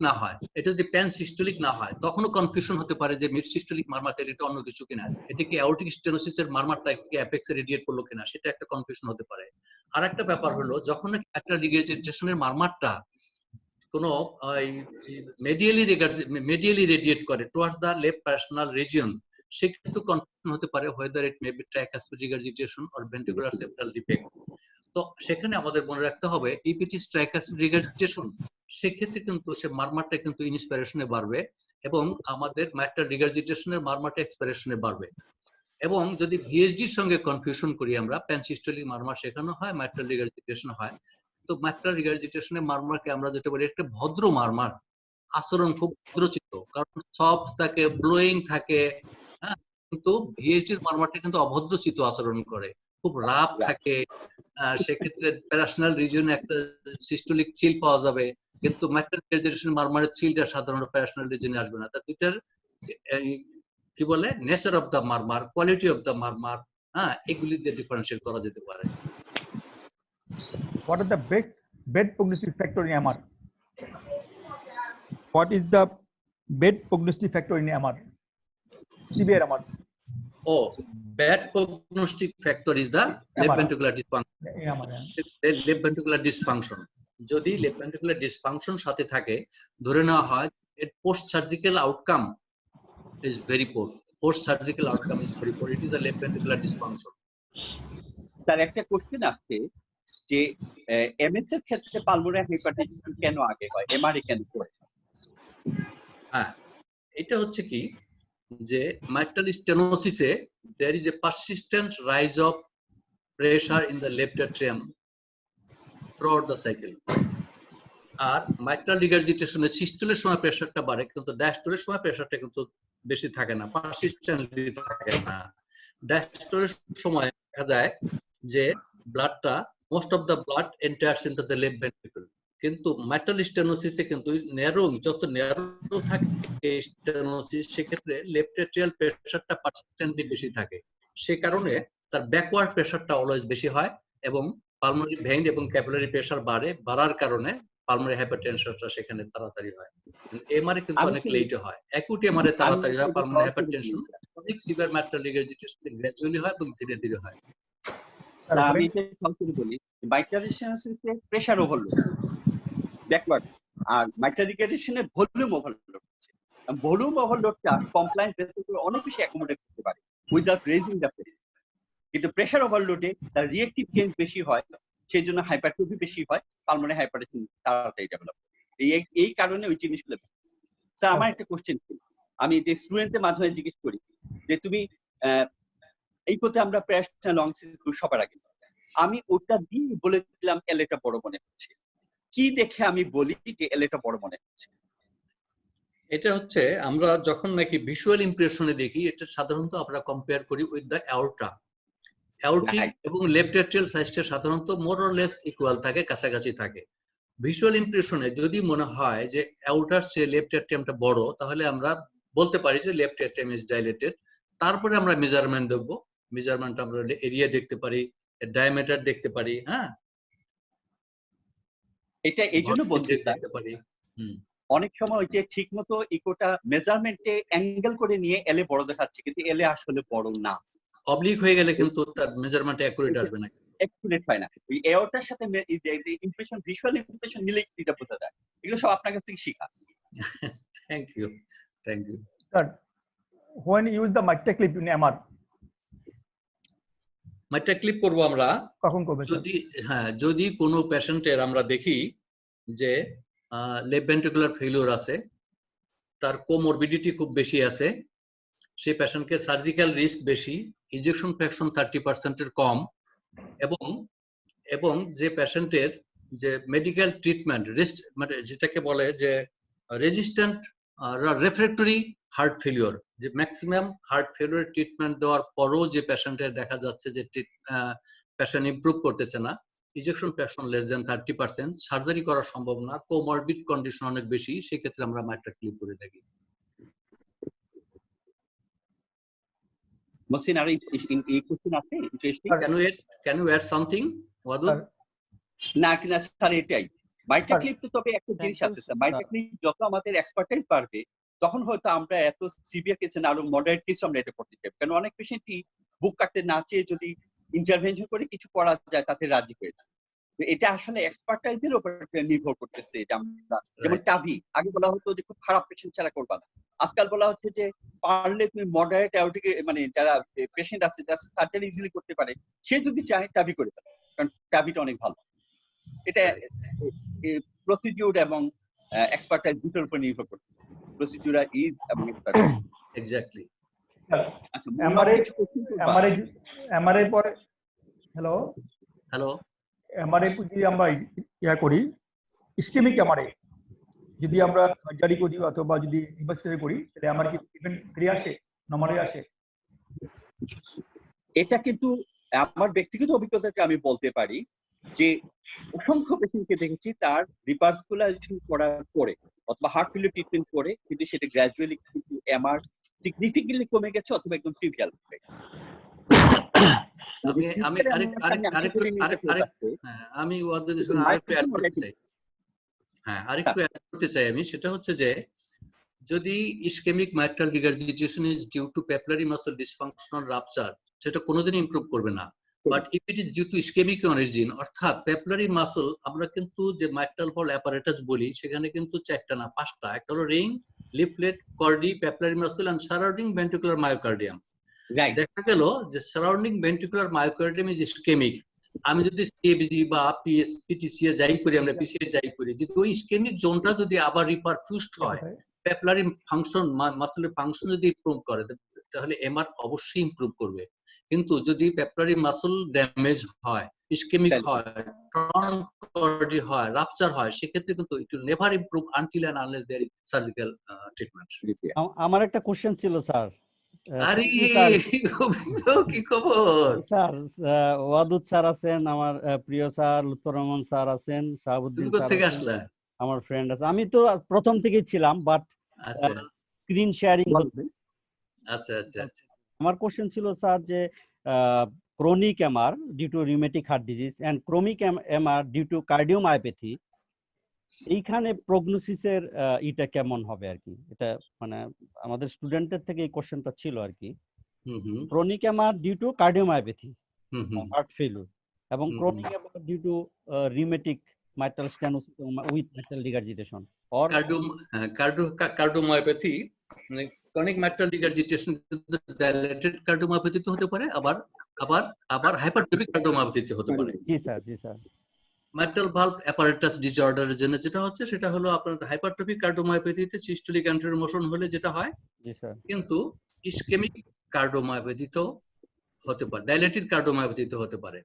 না হয়, তখনও কনফিউশন হতে পারে যে মিড সিস্টোলিক মারমার এটা অন্য কিছু কিনা, এটা কি অ্যাওর্টিক স্টেনোসিসের মারমারটা কি অ্যাপেক্সে রেডিয়েট করলো কিনা, সেটা একটা কনফিউশন হতে পারে। আর একটা ব্যাপার হলো যখন একটা রিগার্জিটেশনের মারমারটা কোনো মেডিয়ালি রেডিয়েট করে টুয়ার্ডস দ্য লেফট প্যারাসোনাল রিজিয়ন, সেক্ষেত্রে কনফিউশন হতে পারে whether it may be tricuspid regurgitation or ventricular septal defect। তো সেখানে আমাদের মনে রাখতে হবে if it is tricuspid regurgitation সেক্ষেত্রে কিন্তু সে মারমারটা কিন্তু ইন্সপিরেশনে বাড়বে এবং আমাদের মাইট্রাল রিগার্জিটেশনের মারমারটা এক্সপিরেশনে বাড়বে। এবং যদি ভিএসডির সঙ্গে কনফিউশন করি আমরা, প্যানসিস্টোলিক মারমার শেখানো হয়, মাইট্রাল রিগার্জিটেশন হয়, তো মাইট্রাল রিগার্জিটেশনের মারমারকে আমরা যেটা বলি একটা ভদ্র মারমার, আচরণ খুব ভদ্রচিত্ত, কারণ সফট থাকে, ব্লোয়িং থাকে, হ্যাঁ, কিন্তু ভিএসডির মারমারটা কিন্তু অভদ্রচিত্ত আচরণ করে, খুব রাফ থাকে। সেক্ষেত্রে প্যারাসোনাল রিজিয়নে একটা সিস্টোলিক চিল পাওয়া যাবে, কিন্তু মাইট্রাল রিগার্জিটেশন মারমারের চিলটা সাধারণত প্যারাসোনাল রিজিয়নে আসবে না। তা দুইটার কি বলে nature of the murmur, quality of the murmur, হ্যাঁ, এগুলি দিয়ে ডিফারেন্সিয়েট করা যেতে পারে। What are the bed prognostic factor in MR? What is the bed prognostic factor in MR? Severe MR. Oh, bad prognostic factor is the left ventricular dysfunction. MR, left ventricular dysfunction. যদি left ventricular dysfunction সাথে থাকে, ধরে নেওয়া হয় post surgical outcome is very poor. Post surgical outcome is very poor. It is a left ventricular dysfunction. তার একটা question আছে যে এমএস এর ক্ষেত্রে পালমোনারি হাইপারটেনশন কেন আগে হয়, এমআরআই কেন পরে? হ্যাঁ, এটা হচ্ছে কি যে mitral stenosis A there is a persistent rise of pressure in the left atrium throughout the cycle. R mitral regurgitation এ সিস্টোলের সময় প্রেসারটা বাড়ে, কিন্তু ডায়াস্টোলের সময় প্রেসারটা কিন্তু বেশি থাকে না, পারসিস্টেন্টলি থাকে না। ডায়াস্টোলের সময় দেখা যায় যে ব্লাডটা most of the blood enters into the left ventricle, কিন্তু mitral stenosis এ কিন্তু যত ন্যারো থাকে স্টেনোসিস, সেক্ষেত্রে লেফট এট্রিয়াল প্রেসারটা পারসিস্টেন্টলি বেশি থাকে। সে কারণে তার ব্যাকওয়ার্ড প্রেসারটা অলওয়েজ বেশি হয় এবং পালমোনারি ভেইন এবং ক্যাপিলারি প্রেসার বাড়ার কারণে পালমোনারি হাইপারটেনশনটা সেখানে তাড়াতাড়ি হয়। এমআরআই কিন্তু অনেক লেটে হয়, অ্যাকুট এমআরআই তাড়াতাড়ি হয়, পালমোনারি হাইপারটেনশন অনেক সিভিয়ার mitral regurgitation গ্র্যাজুয়ালি হয় এবং ধীরে ধীরে হয়। আমি এটা সংক্ষেপে বলি, mitral stenosis-এ প্রেসার ওভারলোড ব্যাকওয়ার্ড, আর mitral regurgitation-এ ভলিউম ওভারলোড হচ্ছে। ভলিউম ওভারলোডটা কমপ্লায়েন্ট ভেসেলকে অনেক বেশি অ্যাকোমোডেট করতে পারে উইদাউট রেজিং দ্য প্রেসার, কিন্তু প্রেসার ওভারলোডে তার রিঅ্যাকটিভ চেঞ্জ বেশি হয়, সেই জন্য হাইপারট্রফি বেশি হয়, পালমোনারি হাইপারটেনশন তাড়াতাড়ি ডেভেলপ হয়। এই কারণে ওই জিনিসগুলো। স্যার, আমার একটা কোশ্চেন ছিল, আমি যে স্টুডেন্টদের মাধ্যমে জিজ্ঞেস করি যে তুমি এই পথে আমরা প্রেসার লং সিরিজ সবার আগে আমি ওটা দিয়ে বলেছিলাম এলএটা বড় মনে হচ্ছে, কি দেখে আমি বলি যে এলএটা বড় মনে হচ্ছে? এটা হচ্ছে আমরা যখন নাকি ভিজুয়াল ইমপ্রেশনে দেখি, এটা সাধারণত আমরা কম্পেয়ার করি উইথ দ্য অ্যাওর্টা। অ্যাওর্টিক এবং লেফট এট্রিয়াল সাইজটা সাধারণত মোর অর লেস ইকুয়াল থাকে, কাছাকাছি থাকে। ভিজুয়াল ইমপ্রেশনে যদি মনে হয় যে অ্যাওর্টার চেয়ে লেফট এট্রিয়ামটা বড়, তাহলে আমরা বলতে পারি যে লেফট এট্রিয়াম ইজ ডাইলেটেড। তারপরে আমরা মেজারমেন্ট দেখব, মেজারমেন্ট আমরা এরিয়া দেখতে পারি, ডায়ামিটার দেখতে পারি, হ্যাঁ, এটা এই জন্য বলতে দেখতে পারি। অনেক সময় ওই যে ঠিক মতো ইকোটা মেজারমেন্টে অ্যাঙ্গেল করে নিয়ে এলে বড় দেখাচ্ছে, কিন্তু এলে আসলে বড় না, অবলিক হয়ে গেলে কিন্তু তার মেজারমেন্ট অ্যাকুরেট আসবে না, অ্যাকুরেট হয় না। ওই এওটার সাথে ইমপ্রেশন, ভিজুয়াল ইমপ্রেশন মিলে এটা বোঝা যায়। এগুলো সব আপনার কাছ থেকে শেখা। Thank you, thank you sir. when you use the mitral clip in MR, mitral clip করব আমরা কখন করবে? যদি কোনো পেশেন্টের আমরা দেখি যে লেফট ভেন্ট্রিকুলার ফেলিওর আছে, তার কোমরবিডিটি খুব বেশি আছে, সেই পেশেন্টকে সার্জিক্যাল রিস্ক বেশি, ইনজেকশন ফ্র্যাকশন 30% এর কম, এবং যে পেশেন্টের যে মেডিকেল ট্রিটমেন্ট মানে যেটাকে বলে যে রেজিস্ট্যান্ট রেফ্র্যাক্টরি হার্ট ফেলিওর, যে ম্যাক্সিমাম হার্ট ফেলিওর ট্রিটমেন্ট দেওয়ার পরও যে পেশেন্টের দেখা যাচ্ছে যে পেশেন্ট ইমপ্রুভ করতেছে না, injection fraction less than 30%, surgery করা সম্ভব না, কোমরবিড কন্ডিশন অনেক বেশি, সেই ক্ষেত্রে আমরা মাইট্রাল ক্লিপ করে থাকি। মহসিন, আর এই কোশ্চেন আছে interesting? Can you add something Wadud? না কিনা স্যার, এটাই মাইট্রাল ক্লিপ। তো তবে একটা জিনিস আছে স্যার, মাইট্রাল ক্লিপ যত আমাদের এক্সপার্টাইজ বাড়বে, তখন হয়তো আমরা এত সিভিয়ার কেসে না, আরো মডারেট কেসে আমরা এটা করতে চাই, কারণ অনেক পেশেন্টই বুক কাটতে না চেয়ে যদি ইন্টারভেনশন করে কিছু করা যায় তাতে রাজি হয়ে যায়। এটা আসলে এক্সপার্টাইজের উপর নির্ভর করতেছে। এটা আমরা যেমন টাভি আগে বলা হতো যে খুব খারাপ পেশেন্ট ছাড়া করবা না, আজকাল বলা হচ্ছে যে পারলে তুমি মডারেট অ্যাওর্টিক, মানে যারা পেশেন্ট আছে যারা সার্জারি ইজিলি করতে পারে, সে যদি চায় টাভি করে ফেলে, কারণ টাভিটা অনেক ভালো। এটা প্রসিডিউর এবং এক্সপার্টাইজ দুটোর উপর নির্ভর করছে, প্রসিডিউর ইজ এবং এক্সপার্টাইজ। এক্স্যাক্টলি। এমআরআই পরে হ্যালো এমআরআই যদি আমরা ইয়া করি, ইসকেমিক এমআরআই যদি আমরা সার্জারি করি অথবা যদি ইনভেস্টিগেশন করি, তাহলে আমার কি ট্রিটমেন্ট ফ্রি আসে, নরমালি আসে? এটা কিন্তু আমার ব্যক্তিগত অভিজ্ঞতাকে আমি বলতে পারি, যে অসংখ্য পেশেন্টকে দেখেছি তার রিভার্সকুলাইজেশন করার পরে অথবা হার্ট ফেলিওর ট্রিটমেন্ট করে কিন্তু সেটা গ্র্যাজুয়ালি কিন্তু এমআর সিগনিফিকেন্টলি কমে গেছে অথবা একদম ট্রিভিয়াল হয়ে গেছে। আমি ওয়াদুদের সঙ্গে আরেকটু অ্যাড করতে চাই। আরেকটু অ্যাড করতে চাই আমি, সেটা হচ্ছে যে যদি ischaemic mitral regurgitation is due to papillary muscle dysfunctional rupture, সেটা কোনোদিনই ইমপ্রুভ করবে না। But if it is due to ischaemic origin, অর্থাৎ পেপলারি মাসল, আমরা কিন্তু যে মাইট্রাল ভল অ্যাপারেটাস বলি সেখানে কিন্তু 4টা না 5টা, একটা হলো ring, leaflet, chordae, papillary muscle and surrounding ventricular myocardium. দেখা গেল যে surrounding ventricular myocardium is ischaemic. আমি যদি সিএবিজি বা পিটিসিএ যাই করি, আমরা পিসিএ যাই করি, যদি ওই ইসকেমিক জোনটা যদি আবার রিপারফিউজড হয়, পেপলারি ফাংশন মাসলের ফাংশন যদি ইমপ্রুভ করে, তাহলে এমআর অবশ্যই ইমপ্রুভ করবে। কিন্তু যদি পেপলারি মাসল ড্যামেজ হয়, ইসকেমিক হয়, টর্ন হয়, রাপচার হয়, সেক্ষেত্রে কিন্তু it will never improve until and unless there is surgical treatment. আমার একটা কোশ্চেন ছিল স্যার। আরে কি খবর স্যার? ওয়াদুদ স্যার আছেন, আমার প্রিয় স্যার লুৎফর রহমান স্যার আছেন, শাহাবুদ্দিন স্যার থেকে আসলে আমার ফ্রেন্ড আছে। আমি তো প্রথম থেকেই ছিলাম, বাট স্ক্রিন শেয়ারিং হচ্ছে। আচ্ছা আচ্ছা আচ্ছা। আমার কোশ্চেন ছিল স্যার যে chronic MR due to rheumatic heart disease and chronic MR due to cardiomyopathy, এইখানে প্রগনোসিসের এটা কেমন হবে আর কি? এটা মানে আমাদের স্টুডেন্টের থেকে এই কোশ্চেনটা ছিল আর কি। Chronic MR due to cardiomyopathy heart failure এবং chronic MR due to rheumatic mitral stenosis with mitral regurgitation or cardiomyopathy, মানে chronic mitral regurgitation dilated cardiomyopathy তো হতে পারে, আবার আবার আবার হাইপারট্রফিক কার্ডিওমায়োপ্যাথি হতে পারে। জি স্যার, জি স্যার। মাইট্রাল ভালভ অ্যাপারেটাস ডিসঅর্ডারের জন্য যেটা হচ্ছে সেটা হলো আপনার হাইপারট্রফিক কার্ডিওমায়োপ্যাথিতে সিস্টোলিক অ্যান্টেরিয়র মোশন হলে যেটা হয়। জি স্যার। কিন্তু ইসকেমিক কার্ডিওমায়োপ্যাথি তো হতে পারে, ডাইলেটেড কার্ডিওমায়োপ্যাথিতে হতে পারে।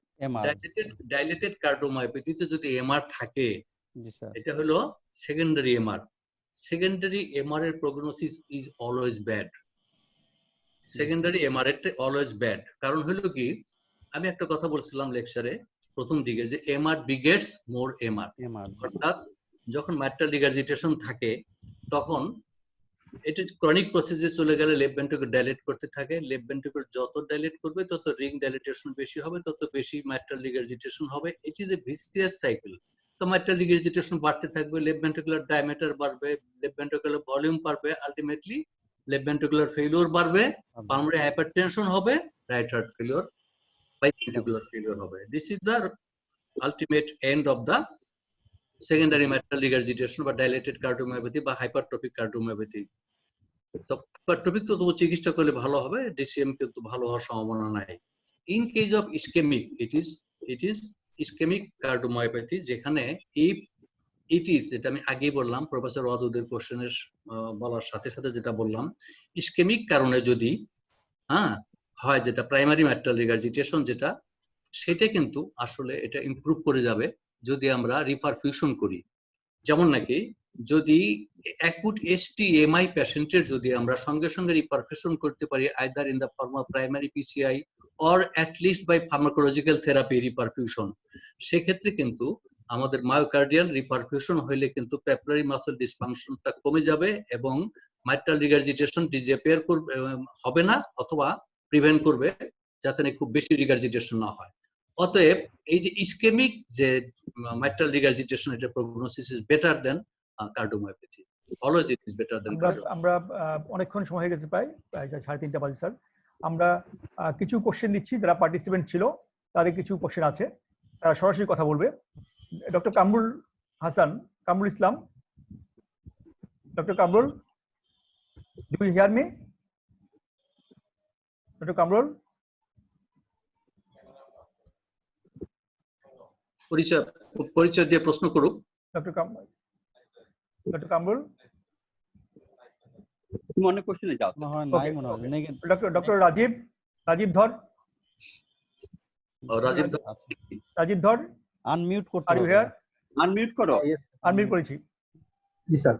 ডাইলেটেড কার্ডিওমায়োপ্যাথিতে যদি এমআর থাকে, এটা হলো সেকেন্ডারি এমআর। সেকেন্ডারি এমআর এর prognosis is always bad. Secondary MR এর অলওয়েজ ব্যাড। কারণ হলো কি, আমি একটা কথা বলছিলাম লেকচারে প্রথম দিকে যে এমআর বিগেটস মোর এমআর, অর্থাৎ যখন মাইট্রাল রিগার্জিটেশন থাকে তখন এটা ক্রনিক প্রসেসে চলে গেলে লেফট ভেন্ট্রিকল ডাইলেট করতে থাকে। লেফট ভেন্ট্রিকল যত ডাইলেট করবে তত রিং ডাইলেটেশন বেশি হবে, তত বেশি মাইট্রাল রিগার্জিটেশন হবে। It is a vicious cycle. তো মাইট্রাল রিগার্জিটেশন বাড়তে থাকবে, লেফট ভেন্ট্রিকুলার ডায়ামিটার বাড়বে, লেফট ভেন্ট্রিকুলার ভলিউম বাড়বে, আলটিমেটলি লেফট ভেন্ট্রিকুলার ফেলিওর বাড়বে, পালমোনারি হাইপারটেনশন হবে, right heart failure, right ventricular failure হবে। This is the ultimate end of the secondary mitral regurgitation বা dilated cardiomyopathy বা hypertrophic cardiomyopathy. তো hypertrophic তো তবু চিকিৎসা করলে ভালো হবে, ডিসিএম কিন্তু ভালো হওয়ার সম্ভাবনা নাই। In case of ischaemic, it is ischaemic cardiomyopathy, যেখানে ইট ইজ, যেটা আমি আগেই বললাম প্রফেসর ওয়াদুদের কোশ্চেনের বলার সাথে সাথে যেটা বললাম, ইসকেমিক কারণে যদি হয়, যেটা প্রাইমারি মাইট্রাল রিগার্জিটেশন যেটা, সেটা কিন্তু আসলে এটা ইমপ্রুভ করে যাবে যদি আমরা রিপারফিউশন করি। যেমন নাকি যদি অ্যাকুট এসটিএমআই পেশেন্টের যদি আমরা সঙ্গে সঙ্গে রিপারফিউশন করতে পারি, either in the form of primary PCI or at least by pharmacological therapy reperfusion, সেক্ষেত্রে কিন্তু আমাদের মায়োকার্ডিয়াল রিপারফিউশন হইলে কিন্তু পেপলারি মাসল ডিসফাংশনটা কমে যাবে এবং মাইট্রাল রিগার্জিটেশন ডিসঅ্যাপিয়ার করবে, হবে না, অথবা প্রিভেন্ট করবে যাতে না খুব বেশি রিগার্জিটেশন না হয়। অতএব এই যে ইসকেমিক যে মাইট্রাল রিগার্জিটেশন, এটা prognosis is better then cardiomyopathy, always it is better দেন। আমরা অনেকক্ষণ সময় হয়ে গেছে, প্রায় 3:30 বাজে স্যার। আমরা কিছু কোশ্চেন নিচ্ছি, যারা পার্টিসিপেন্ট ছিল তাদের কিছু কোশ্চেন আছে, তারা সরাসরি কথা বলবে। Doctor Kamrul Hasan, Kamrul Islam, doctor Kamrul, do you hear me? Doctor Kamrul, পরিচয় দিয়ে প্রশ্ন করুক। ডক্টর কামরুল, মনে কোশ্চেনে যাও। ডক্টর রাজীব ধর, রাজীব ধর, আনমিউট করতে আর ইউ হিয়ার? আনমিউট করো। আনমিউট করেছি। জি স্যার।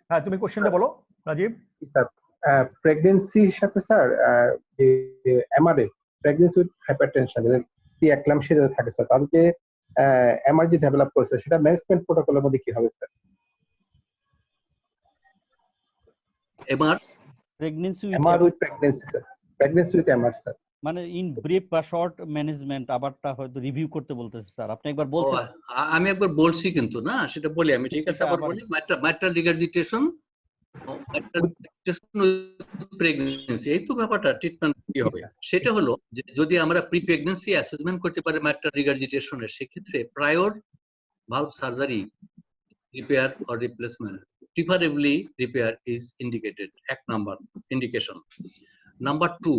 হ্যাঁ, তুমি কোশ্চেনটা বলো রাজীব। স্যার, প্রেগন্যান্সির সাথে স্যার যে MRA pregnancy with hypertension, pre-eclampsia যাদের থাকে স্যার, তাদেরকে এমআরজি ডেভেলপ করেছে সেটা ম্যানেজমেন্ট প্রোটোকলের মধ্যে কি হবে স্যার? এবার pregnancy MR with pregnancy sir, pregnancy with MR sir. মানে ইন ব্রিফ বা শর্ট ম্যানেজমেন্ট আবারটা হয়তো রিভিউ করতে বলতেছে স্যার, আপনি একবার ও, বলছেন। আমি একবার বলছি কিন্তু না, সেটা বলি আমি, ঠিক আছে? আবার বলি, মাইট্রাল রিগার্জিটেশন, প্রেগন্যান্সি, এই তো ব্যাপারটা। ট্রিটমেন্ট কি হবে সেটা হলো যে যদি আমরা প্রি প্রেগন্যান্সি অ্যাসেসমেন্ট করতে পারি মাইট্রাল রিগার্জিটেশনের, সেক্ষেত্রে prior valve surgery repair or replacement, preferably repair is indicated, 1 number indication. Number 2,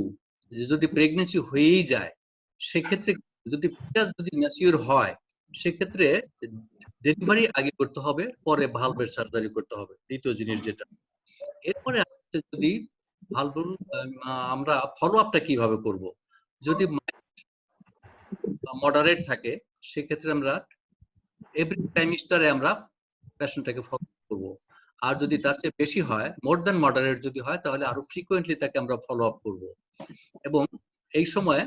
যে যদি প্রেগন্যান্সি হয়েই যায়, সেক্ষেত্রে যদি ম্যাচিউর হয়, সেক্ষেত্রে ডেলিভারি আগে করতে হবে, পরে ভালভের সার্জারি করতে হবে, দ্বিতীয় জিনিস যেটা। এরপরে যদি ভালভ, আমরা ফলো আপটা কিভাবে করব? যদি মডারেট থাকে, সেক্ষেত্রে আমরা এভরি ট্রাইমিস্টারে আমরা পেশেন্টটাকে ফলো করব। আর যদি তার চেয়ে বেশি হয়, মোর দ্যান মডারেট যদি হয়, তাহলে আরো ফ্রিকোয়েন্টলি তাকে আমরা ফলো আপ করব। এবং এই সময়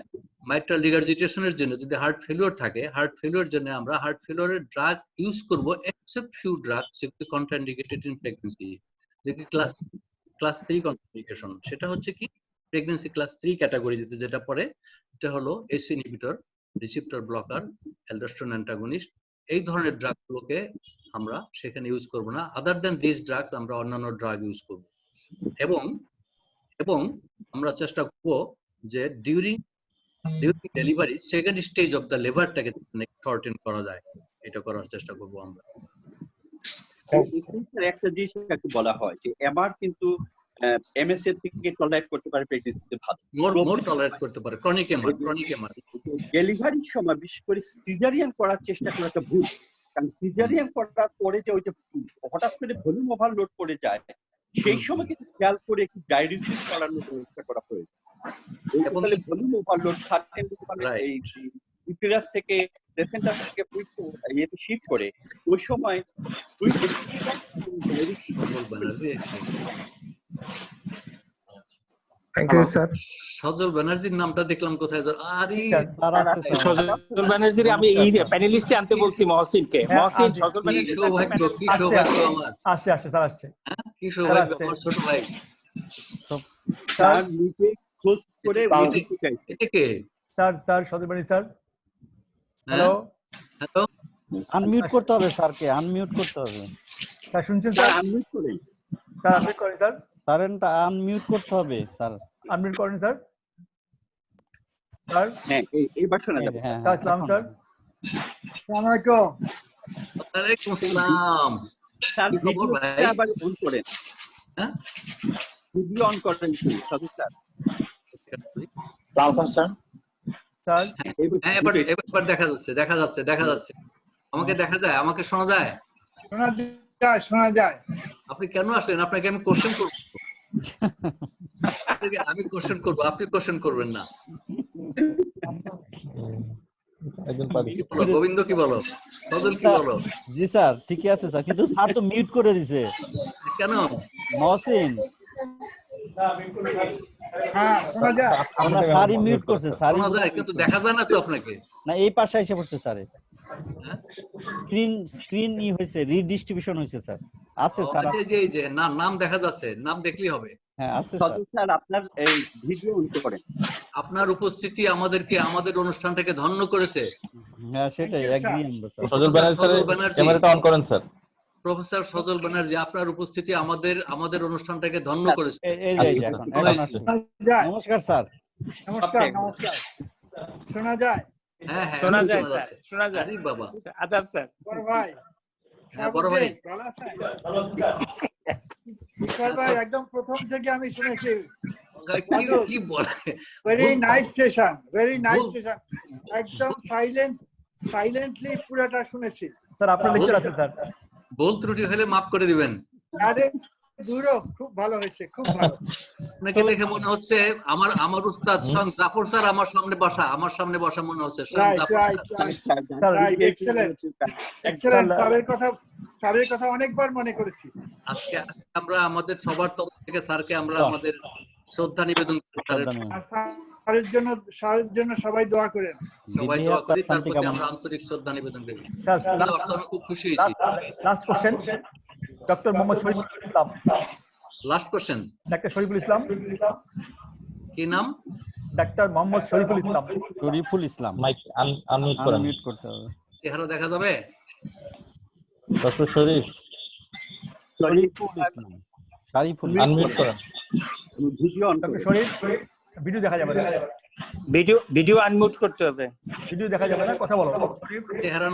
মাইট্রাল রিগার্জিটেশনের জন্য যদি হার্ট ফেলিওর থাকে, হার্ট ফেলিওর জন্য আমরা হার্ট ফেলিওরের ড্রাগ ইউজ করব, এক্সেপ্ট ফিউ ড্রাগ যেগুলো কন্ট্রাইন্ডিকেটেড ইন প্রেগন্যান্সি, যেগুলো ক্লাস 3 কন্ট্রাইন্ডিকেশন। সেটা হচ্ছে কি প্রেগন্যান্সি ক্লাস 3 ক্যাটাগরি যেটা পড়ে, এটা হলো S inhibitor, receptor blocker, aldosterone antagonist, এই ধরনের ড্রাগগুলোকে আমরা সেখানে ইউজ করব না। আদার দ্যান দিস ড্রাগস আমরা অন্যান্য ড্রাগ ইউজ করব। এবং আমরা চেষ্টা করব যে during delivery second stage of the লেভারটাকে শর্টেন করা যায়, এটা করার চেষ্টা করব আমরা। একটা জিনিস একটু বলা হয় যে এমআর কিন্তু এমএসএ থেকে টলারেট করতে পারে, প্রেগন্যান্সিতে ভালো মোর টলারেট করতে পারে, ক্রনিক এমআর। ডেলিভারির সময় বিশেষ করে সিজারিয়ান করার চেষ্টা করা একটা ভুল, কারণ সিজারিয়ান করার পরে যে ওইটা হঠাৎ করে ভলিউম ওভারলোড করে যায়, সেই সময় কিন্তু খেয়াল করে একটু ডায়ালিসিস করানোর চেষ্টা করা প্রয়োজন। ভলিউম ওভারলোড এই ইউটেরাস থেকে প্লেসেন্টা থেকে ইয়েতে শিফট করে, ওই সময় থ্যাংক ইউ স্যার। সজল ব্যানার্জির নামটা দেখলাম কোথায়? আরে সজল ব্যানার্জির আমি এই প্যানেলিস্টে আনতে বলছি মহসিনকে। মহসিন, সজল ব্যানার্জি কি সৌভাগ্য আমার। আসছে স্যার, আসছে। কি সৌভাগ্য আমার ছোট ভাই। স্যার নিজে খোঁজ করে এটা কে? Sir Sajal Banerjee sir. Hello hello, unmute করতে হবে স্যারকে, আনমিউট করতে হবে। স্যার শুনছেন স্যার? আনমিউট করেন। স্যার আনমিউট করেন স্যার। স্যারটা আনমিউট করতে হবে স্যার। আনমিউট করেন স্যার। স্যার হ্যাঁ, এইবার শোনা যাবে। আসসালাম স্যার। আসসালামু আলাইকুম। ওয়ালাইকুম আসসালাম। স্যার কি খবর ভাই? আবার অন করেন। হ্যাঁ, ভিডিও অন করেন সদস্য স্যার। সালাম স্যার। স্যার হ্যাঁ, এবার দেখা যাচ্ছে। আমাকে দেখা যায়, আমাকে শোনা যায়? শোনা যায়। আপনি কেন আসলেন? আপনাকে আমি কোশ্চেন করব। আমি কোশ্চেন করব, আপনি কোশ্চেন করবেন না। গোবিন্দ কি বলো? সজল কি বলো? জি স্যার, ঠিকই আছে স্যার, কিন্তু স্যার তো মিউট করে দিয়েছে। কেন? মহসিন, হ্যাঁ শোনা যায়। আমরা স্যারই মিউট করছে, স্যারই শোনা যায় কিন্তু দেখা যায় না তো আপনাকে। না, এই পাশে এসে পড়ছে স্যার। স্ক্রিন ই হয়েছে, রিডিস্ট্রিবিউশন হয়েছে স্যার। আছে স্যার, আচ্ছা, এই যে নাম দেখা যাচ্ছে, নাম দেখলেই হবে। হ্যাঁ আছে স্যার। স্যার আপনার এই ভিডিও অন করেন। আপনার উপস্থিতি আমাদেরকে, আমাদের অনুষ্ঠানটাকে ধন্য করেছে। হ্যাঁ সেটাই এগ্রি আমরা স্যার। সজল ব্যানার্জি, ক্যামেরাটা অন করেন স্যার। প্রফেসর সজল ব্যানার্জি, আপনার উপস্থিতি আমাদের অনুষ্ঠানটাকে ধন্য করেছে। এই যে এখন আছে। নমস্কার স্যার। নমস্কার। শোনা যায়? হ্যাঁ, শোনা যায় স্যার, শোনা যায়। আরে বাবা, আদাব স্যার। বড় ভাই। হ্যাঁ বড় ভাই। ভালো আছেন? ঈশ্বর ভাই, একদম প্রথম থেকে আমি শুনেছি। কি বলে? Very nice session, very nice session. একদম সাইলেন্টলি পুরোটা শুনেছি। স্যার আপনার লেকচার আছে স্যার। ভুল ত্রুটি হলে মাফ করে দিবেন। আরে দূরও খুব ভালো হয়েছে, খুব ভালো। আপনাকে দেখে মনে হচ্ছে আমার উস্তাদ স্বয়ং জাফর স্যার আমার সামনে বসা মনে হচ্ছে। এক্সেলেন্ট। স্যারের কথা অনেকবার মনে করেছি। আজকে আমরা আমাদের সবার তরফ থেকে স্যারকে আমরা আমাদের শ্রদ্ধা নিবেদন করি। স্যারের জন্য সবাই দোয়া করেন। সবাই দোয়া করি, তার প্রতি আমরা আন্তরিক শ্রদ্ধা নিবেদন করি। আমি খুব খুশি হয়েছি। Last question, doctor Mohammad Shariful Islam. Last question, doctor Shariful Islam. কি নাম? Doctor Mohammad Shariful Islam. Shariful Islam, mike unmute করেন। আনমিউট করতে হবে। চেহারা দেখা যাবে? ডক্টর শরীফ, শরীফুল ইসলাম, শরীফুল আনমিউট করেন। Video on doctor Sharif, video দেখা যাবে না। ভিডিও আনমিউট করতে হবে। ভিডিও দেখা যাবে না, কথা বলো। চেহারা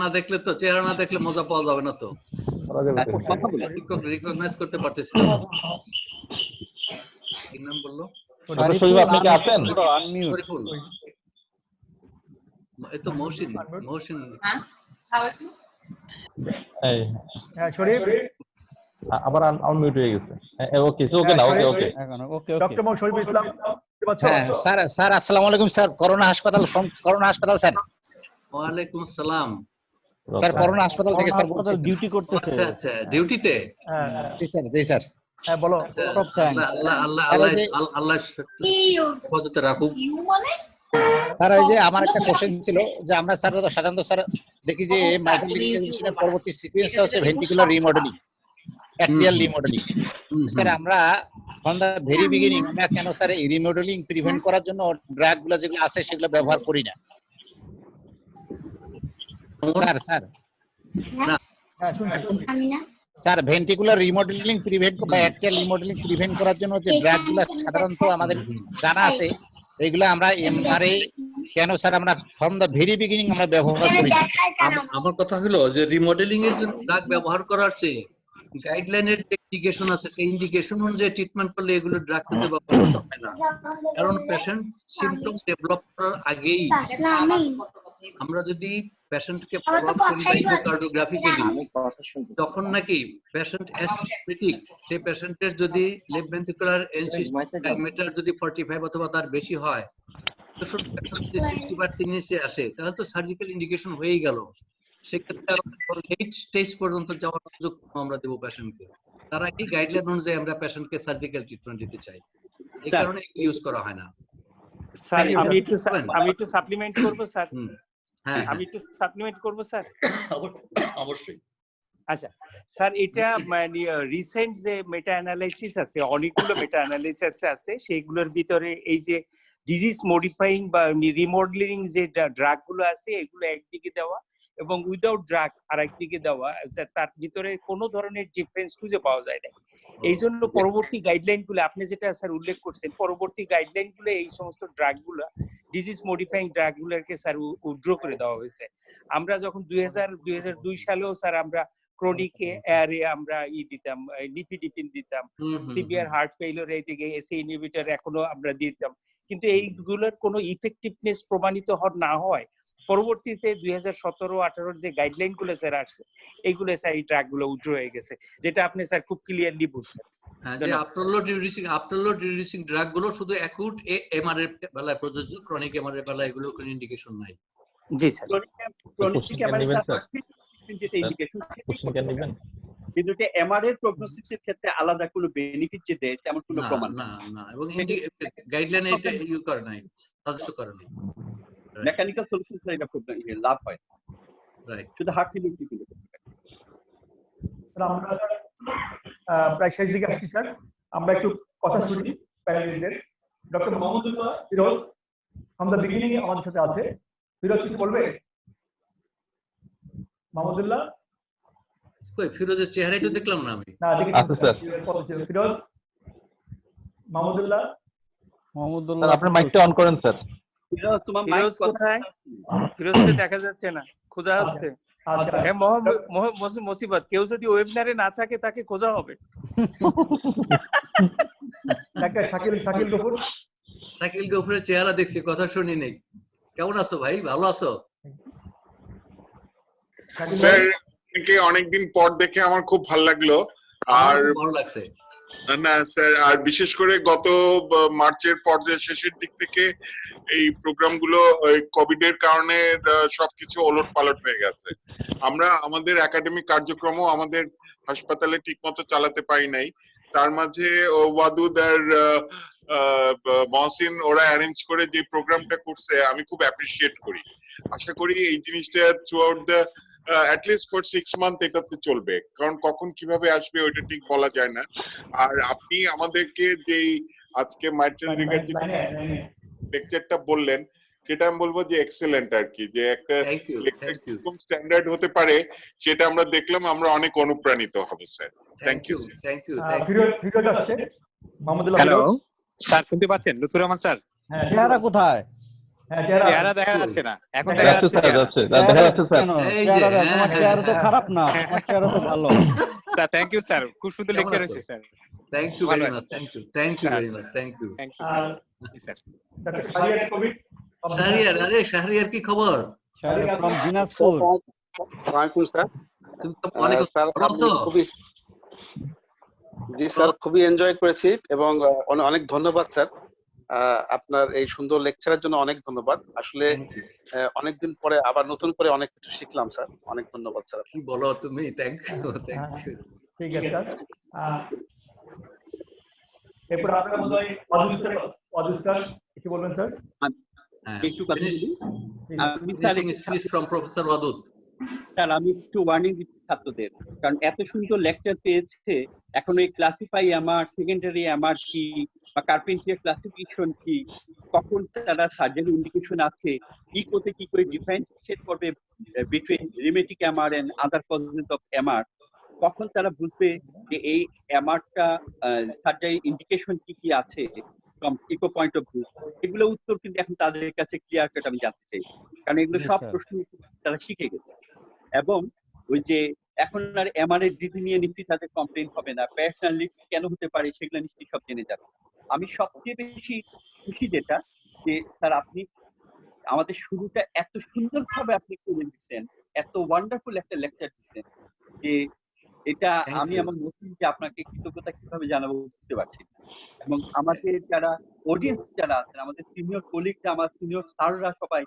না দেখলে মজা পাওয়া যাবে না তো। রিকগনাইজ করতে পারতেছি না। কি নাম বললো? ডক্টর শরীফ, আপনি কি আছেন? শরীফুল, এই তো মহসিন। এই হ্যাঁ শরীফ, আবার আনমিউট হয়ে গেছে। ওকে ওকে না, ওকে ওকে ওকে। ডক্টর মোহাম্মদ শরীফুল ইসলাম। হ্যাঁ স্যার আসসালামু আলাইকুম স্যার। করোনা হাসপাতাল স্যার। ওয়ালাইকুম আসসালাম স্যার, করোনা হাসপাতাল থেকে স্যার বলছি। ডিউটি করতেছে। আচ্ছা, ডিউটিতে। জি স্যার। হ্যাঁ বলো। আল্লাহ হেফাজতে রাখুক। স্যার ওই যে আমার একটা কোশ্চেন ছিল যে আমরা স্যার সাধারণত স্যার দেখি যে মাইক্রো লিমিটেশনের পরবর্তী সিকোয়েন্সটা হচ্ছে ventricular remodelling, atrial remodelling. Sir আমরা ফ্রম দ্য ভেরি বিগিনিং আমরা কেন স্যার এই রিমডেলিং প্রিভেন্ট করার জন্য ড্রাগগুলো যেগুলো আছে সেগুলো ব্যবহার করি না স্যার? হ্যাঁ শুনছি। স্যার ভেন্ট্রিকুলার রিমডেলিং প্রিভেন্ট বা অ্যাট্রিয়াল রিমডেলিং প্রিভেন্ট করার জন্য যে ড্রাগগুলো সাধারণত আমাদের জানা আছে এইগুলো আমরা এমআরএ কেন স্যার আমরা ফ্রম দ্য ভেরি বিগিনিং আমরা ব্যবহার করি না? আমার কথা হলো যে রিমডেলিং এর জন্য ড্রাগ ব্যবহার করার চেয়ে গাইডলাইনের যে ইন্ডিকেশন আছে সেই ইন্ডিকেশন অনুযায়ী ট্রিটমেন্ট করলে এগুলো ড্রাগ কিন্তু ব্যবহার করতে হয় না। কারণ পেশেন্ট সিম্পটম ডেভেলপ করার আগেই আমরা যদি পেশেন্টকে ফলো করি ইকোকার্ডিওগ্রাফিক্যালি, তখন নাকি পেশেন্ট অ্যাসিম্পটোমেটিক, সেই পেশেন্টের যদি লেফট ভেন্ট্রিকুলার ডায়ামিটার যদি 45 অথবা তার বেশি হয়, পেশেন্ট যদি 60 বার নিচে আসে, তাহলে তো সার্জিক্যাল ইন্ডিকেশন হয়েই গেল। সেক্ষেত্রে লেট স্টেজ পর্যন্ত যাওয়ার সুযোগ আমরা দেব পেশেন্টকে। তারা এই গাইডলাইন অনুযায়ী আমরা পেশেন্টকে সার্জিক্যাল ট্রিটমেন্ট দিতে চাই, এই কারণে ইউজ করা হয় না। স্যার আমি একটু সাপ্লিমেন্ট করব স্যার। হ্যাঁ আমি একটু সাপ্লিমেন্ট করব স্যার। অবশ্যই। আচ্ছা স্যার, এটা মানে রিসেন্ট যে মেটা অ্যানালাইসিস আছে, অনেকগুলো মেটা অ্যানালাইসিস আছে, সেইগুলোর ভিতরে এই যে ডিজিজ মডিফাইং বা রিমডেলিং যে ড্রাগ গুলো আছে এগুলো একদিকে দেওয়া এবং উইদাউট ড্রাগ আর একদিকে দেওয়া, তার ভিতরে কোনো ধরনের ডিফারেন্স খুঁজে পাওয়া যায় না। এই জন্য পরবর্তী গাইডলাইন গুলো আপনি যেটা স্যার উল্লেখ করছেন, পরবর্তী গাইডলাইন গুলো এই সমস্ত ড্রাগ গুলো ডিজিজ মডিফাইং ড্রাগ গুলোকে স্যার উইথড্র করে দেওয়া হয়েছে। আমরা যখন 2002 সালেও স্যার আমরা ক্রনিক এয়ারে আমরা দিতাম, নিপিডিপিন দিতাম, সিভিয়ার হার্ট ফেইলিওর এই দিকে এসি ইনহিবিটর এখনো আমরা দিতাম, কিন্তু এইগুলোর কোনো ইফেক্টিভনেস প্রমাণিত না হয় পরবর্তীতে 2017-18 যে গাইডলাইন গুলো স্যার আসছে এইগুলো স্যার এই ড্রাগ গুলো উইথড্র হয়ে গেছে, যেটা আপনি স্যার খুব ক্লিয়ারলি বলছেন। হ্যাঁ, যে আফটারলোড রিডিউসিং ড্রাগ গুলো শুধু অ্যাকুট এমআর এর বেলায় প্রযোজ্য, ক্রনিক এমআর এর বেলায় এগুলোর কোনো ইন্ডিকেশন নাই। জি স্যার। ক্রনিক এমআর যেটা ইন্ডিকেশন কিন্তু এমআর এর প্রগনোসিসের ক্ষেত্রে আলাদা কোনো বেনিফিট যে দেয় তেমন কোনো প্রমাণ না, এবং গাইডলাইনে এটা ইউ করে নাই, সাজেস্ট করে নাই। মেকানিক্যাল সলিউশন এর এটা খুব লাভ হয়, রাইট। শুধু হার্ট ফেলিওর কি কিন্তু আমরা প্রায় শেষ দিকে আসছি স্যার, আমরা একটু কথা শুনি প্যানেলিস্টদের। Doctor Mohammadullah Firoz from the beginning আমাদের সাথে আছে। ফিরোজ কিছু বলবে? মোহাম্মদুল্লাহ কই? ফিরোজের চেহারাই তো দেখলাম না আমি। না দেখি স্যার। ফিরোজ, মোহাম্মদুল্লাহ স্যার আপনার মাইকটা অন করেন স্যার। ফিরোজ তোমার মাইক ফিরোজ কোথায়? ফিরোজকে দেখা যাচ্ছে না, খোঁজা হচ্ছে। মুসিবত, কেউ যদি ওয়েবিনারে না থাকে তাকে খোঁজা হবে। শাকিল গফুরের চেহারা দেখছি, কথা শুনি নেই। কেমন আছো ভাই? ভালো আছো? স্যার অনেকদিন পর দেখে আমার খুব ভালো লাগলো। আর ভালো লাগছে না স্যার, আর বিশেষ করে গত মার্চের পর্যায়ে শেষের দিক থেকে এই প্রোগ্রামগুলো কোভিড এর কারণে সবকিছু ওলট পালট হয়ে গেছে। আমরা আমাদের একাডেমিক কার্যক্রমও আমাদের হাসপাতালে ঠিকমতো চালাতে পারি নাই। তার মাঝে ওয়াদুদ আর মহসিন ওরা অ্যারেঞ্জ করে যে প্রোগ্রামটা করছে আমি খুব অ্যাপ্রিসিয়েট করি। আশা করি এই জিনিসটা through out the at least for 6 month এটাতে চলবে, কারণ কখন কিভাবে আসবে ওইটা ঠিক বলা যায় না। আর আপনি আমাদেরকে যেই আজকে মাইট্রাল রিগার্জি লেকচারটা বললেন সেটা আমি বলবো যে এক্সেলেন্ট আর কি, যে একটা এরকম স্ট্যান্ডার্ড হতে পারে সেটা আমরা দেখলাম, আমরা অনেক অনুপ্রাণিত হব sir. Thank you. Thank you. Firoz আসছে, মাহমুদুল্লাহ। হ্যালো স্যার, শুনতে পাচ্ছেন? লুৎফুর রহমান স্যার, চেহারা কোথায়? চেহারা দেখা যাচ্ছে না, এখন দেখা যাচ্ছে। দেখা যাচ্ছে স্যার। তোমার চেহারা তো খারাপ না, তোমার চেহারা তো ভালো। স্যার থ্যাংক ইউ স্যার, খুব সুন্দর লেকচার হয়েছে sir. Thank you very much, thank you, thank you very much, thank you. Sir doctor Shahriar Kabir. Shahriar, আরে শাহরিয়ার কি খবর? শাহরিয়ার from দিনাজপুর। ওয়ালাইকুম স্যার। তুমি তো অনেক পড়াছো। জি স্যার, খুবই এনজয় করেছি এবং অনেক ধন্যবাদ স্যার, আপনার এই সুন্দর লেকচারের জন্য অনেক ধন্যবাদ। আসলে অনেকদিন পরে আবার নতুন করে অনেক কিছু শিখলাম স্যার, অনেক ধন্যবাদ স্যার। কি বলো তুমি? Thank you, thank you. ঠিক আছে স্যার। এরপর আপনারা বোধহয় অদুস স্যার কিছু বলবেন স্যার? একটু কথা বলি। Finishing speech from Professor Wadud. Sir আমি একটু ওয়ার্নিং দিচ্ছি ছাত্রদের, কারণ এত সুন্দর লেকচার পেয়েছে, এখন এই ক্লাসিফাই আমার সেকেন্ডারি আমার কি বা কার্পেন্টার ক্লাসিফিকেশন কি, কখন তারা সার্জারি ইন্ডিকেশন আছে, ইকোতে কি করে ডিফারেন্সিয়েট করবে between rheumatic MR and other causes of MR, কখন তারা বুঝবে যে এই এমআরটা সার্জারি ইন্ডিকেশন কি কি আছে from echo point of view, এগুলো উত্তর কিন্তু এখন তাদের কাছে ক্লিয়ার কাট আমি জানতে চাই, কারণ এগুলো সব প্রশ্ন তারা শিখে গেছে। এবং ওই যে এখন আর এমআর এর ডিগ্রি নিয়ে নিশ্চিত তাদের কমপ্লেন হবে না, প্যারাশনাল লিফট কেন হতে পারে সেগুলো নিশ্চিত সব জেনে যাবে। আমি সবচেয়ে বেশি খুশি যেটা যে স্যার আপনি আমাদের শুরুটা এত সুন্দরভাবে আপনি করে দিচ্ছেন, এত ওয়ান্ডারফুল একটা লেকচার দিচ্ছেন যে এটা আমি আমার নতুনকে আপনাকে কৃতজ্ঞতা কিভাবে জানাবো বুঝতে পারছি। এবং আমাদের যারা অডিয়েন্স যারা আছেন, আমাদের সিনিয়র কলিগরা, আমার সিনিয়র স্যাররা সবাই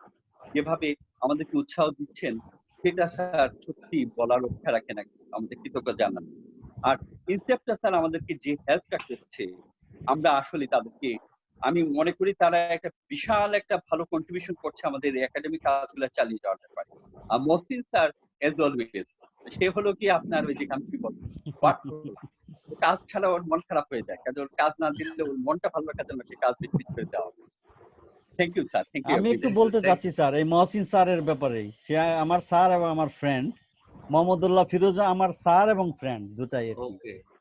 যেভাবে আমাদেরকে উৎসাহ দিচ্ছেন সেটা স্যার সত্যি বলার অপেক্ষা রাখে না, আমাদের কৃতজ্ঞতা জানান। আর ইনসেপ্টটা স্যার আমাদেরকে যে হেল্পটা করছে, আমরা আসলে তাদেরকে আমি মনে করি তারা একটা বিশাল একটা ভালো কন্ট্রিবিউশন করছে আমাদের একাডেমিক কাজগুলো চালিয়ে যাওয়ার ব্যাপারে। আর মহসিন স্যার এজ অলওয়েজ সে হলো কি আপনার ওই যে আমি কি বলবো, কাজ ছাড়া ওর মন খারাপ হয়ে যায়, কাজে ওর কাজ না দিলে ওর মনটা ভালো রাখার জন্য কাজ বেশি করে দেওয়া। Thank you sir, thank you. আমি একটু বলতে চাচ্ছি স্যার এই মহসিন স্যারের ব্যাপারে। সে আমার স্যার এবং আমার ফ্রেন্ড। মোহাম্মদুল্লাহ ফিরোজা আমার স্যার এবং ফ্রেন্ড দুটাই।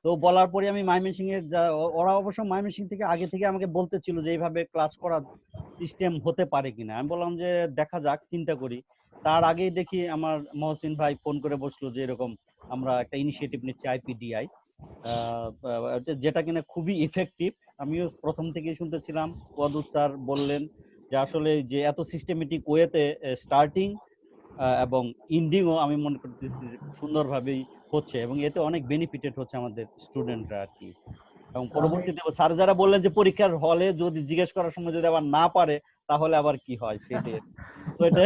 তো বলার পরে আমি ময়মনসিংহ এর ওরা অবশ্য ময়মনসিংহ থেকে আগে থেকে আমাকে বলতেছিল যে এইভাবে ক্লাস করার সিস্টেম হতে পারে কিনা। আমি বললাম যে দেখা যাক, চিন্তা করি। তার আগেই দেখি আমার মহসিন ভাই ফোন করে বসলো যে এরকম আমরা একটা ইনিশিয়েটিভ নিচ্ছি আইপিডিআই, যেটা কিনা খুবই ইফেক্টিভ। আমিও প্রথম থেকেই শুনতেছিলাম। ওয়াদুদ স্যার বললেন যে আসলে যে এত সিস্টেমেটিক ওয়েতে স্টার্টিং এবং ইন্ডিংও আমি মনে করতেছি সুন্দরভাবেই হচ্ছে এবং এতে অনেক বেনিফিটেড হচ্ছে আমাদের স্টুডেন্টরা আর কি। এবং পরবর্তীতে স্যার যারা বললেন যে পরীক্ষার হলে যদি জিজ্ঞেস করার সময় যদি আবার না পারে তাহলে আবার কি হয় সেটা, তো এটা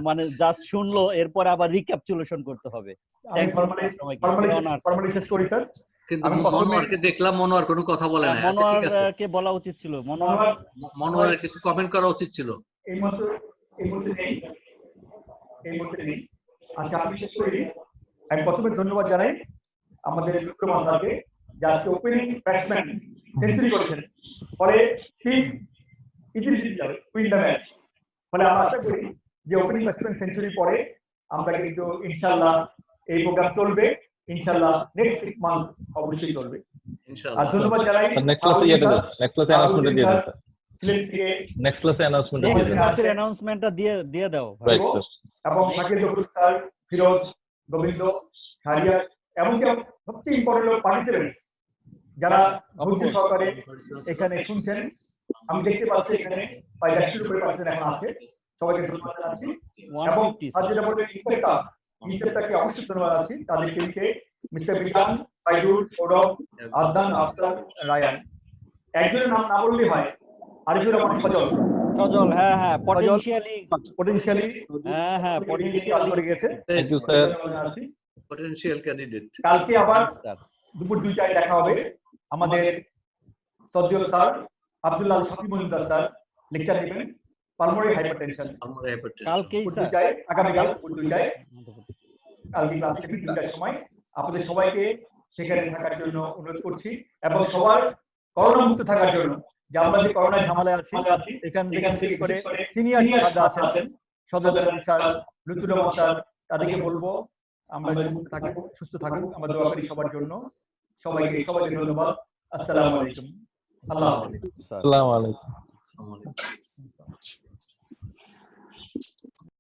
মানে জাস্ট শুনলো, এরপর আবার রিক্যাপচুলেশন করতে হবে। কিন্তু মনোয়ারকে দেখলাম, মনোয়ার কোনো কথা বলে না। আচ্ছা ঠিক আছে, মনোয়ারকে বলা উচিত ছিল, মনোয়ারের কিছু কমেন্ট করা উচিত ছিল। এই মুহূর্তে নেই। আচ্ছা আমি শেষ করি। আমি প্রথমে ধন্যবাদ জানাই আমাদের বিক্রম স্যারকে, যে আজকে ওপেনিং ব্যাটসম্যান সেঞ্চুরি করেছেন, ফলে টিম ইজিলি যাবে উইন দ্য ম্যাচ। ফলে আমরা আশা করি যে ওপেনিং ব্যাটসম্যান সেঞ্চুরি পরে আমরা কিন্তু ইনশাআল্লাহ এই প্রোগ্রাম চলবে, ইনশাআল্লাহ নেক্সট 6 মান্থস অবশ্যই চলবে ইনশাআল্লাহ। আর ধন্যবাদ জানাই নেক্সট ক্লাসে অ্যানাউন্সমেন্ট দিয়ে দাও সিলেট থেকে, নেক্সট ক্লাসে অ্যানাউন্সমেন্ট অ্যানাউন্সমেন্টটা দিয়ে দাও এবং শাকিল জহুর স্যার, ফিরোজ, গোবিন্দ, শাহরিয়ার, এমনকি সবচেয়ে ইম্পর্টেন্ট হলো পার্টিসিপেন্টস যারা ধৈর্য সহকারে এখানে শুনছেন। আমি দেখতে পাচ্ছি এখানে প্রায় 150 উপরে পার্টিসিপেন্ট এখন আছে, সবাইকে ধন্যবাদ জানাচ্ছি। এবং আজ যেটা বলবেন ইনসেপ্টাকে অবশ্যই ধন্যবাদ জানাচ্ছি তাদের টিমকে, মিস্টার বিজান, ফাইদুল, সৌরভ, আদনান, আফসার, রায়ান। একজনের নাম না বললেই হয়, আরিফুর রহমান সজল, হ্যাঁ পটেনশিয়ালি করে গেছে। Thank you sir, potential candidate. কালকে আবার দুপুর 2টায় দেখা হবে আমাদের সদ্য sir Abdullah Shafi Majumder sir lecture নেবেন পালমোনারি হাইপারটেনশন। কালকেই স্যার, দুইটায়, আগামীকাল দুইটায়, কালকে ক্লাস নেবেন 2টার সময়। আপনাদের সবাইকে সেখানে থাকার জন্য অনুরোধ করছি এবং সবার করোনা মুক্ত থাকার জন্য, যে আমরা যে করোনা ঝামেলায় আছি এখান থেকে বিশেষ করে সিনিয়র যারা আছেন সদর স্যার, লুতুর রহমান স্যার, তাদেরকে বলবো আমরা মুক্ত থাকুক, সুস্থ থাকুক, আমরা দোয়া করি সবার জন্য। সবাইকে ধন্যবাদ। আসসালামু আলাইকুম। আল্লাহ হাফেজ। আসসালামু আলাইকুম।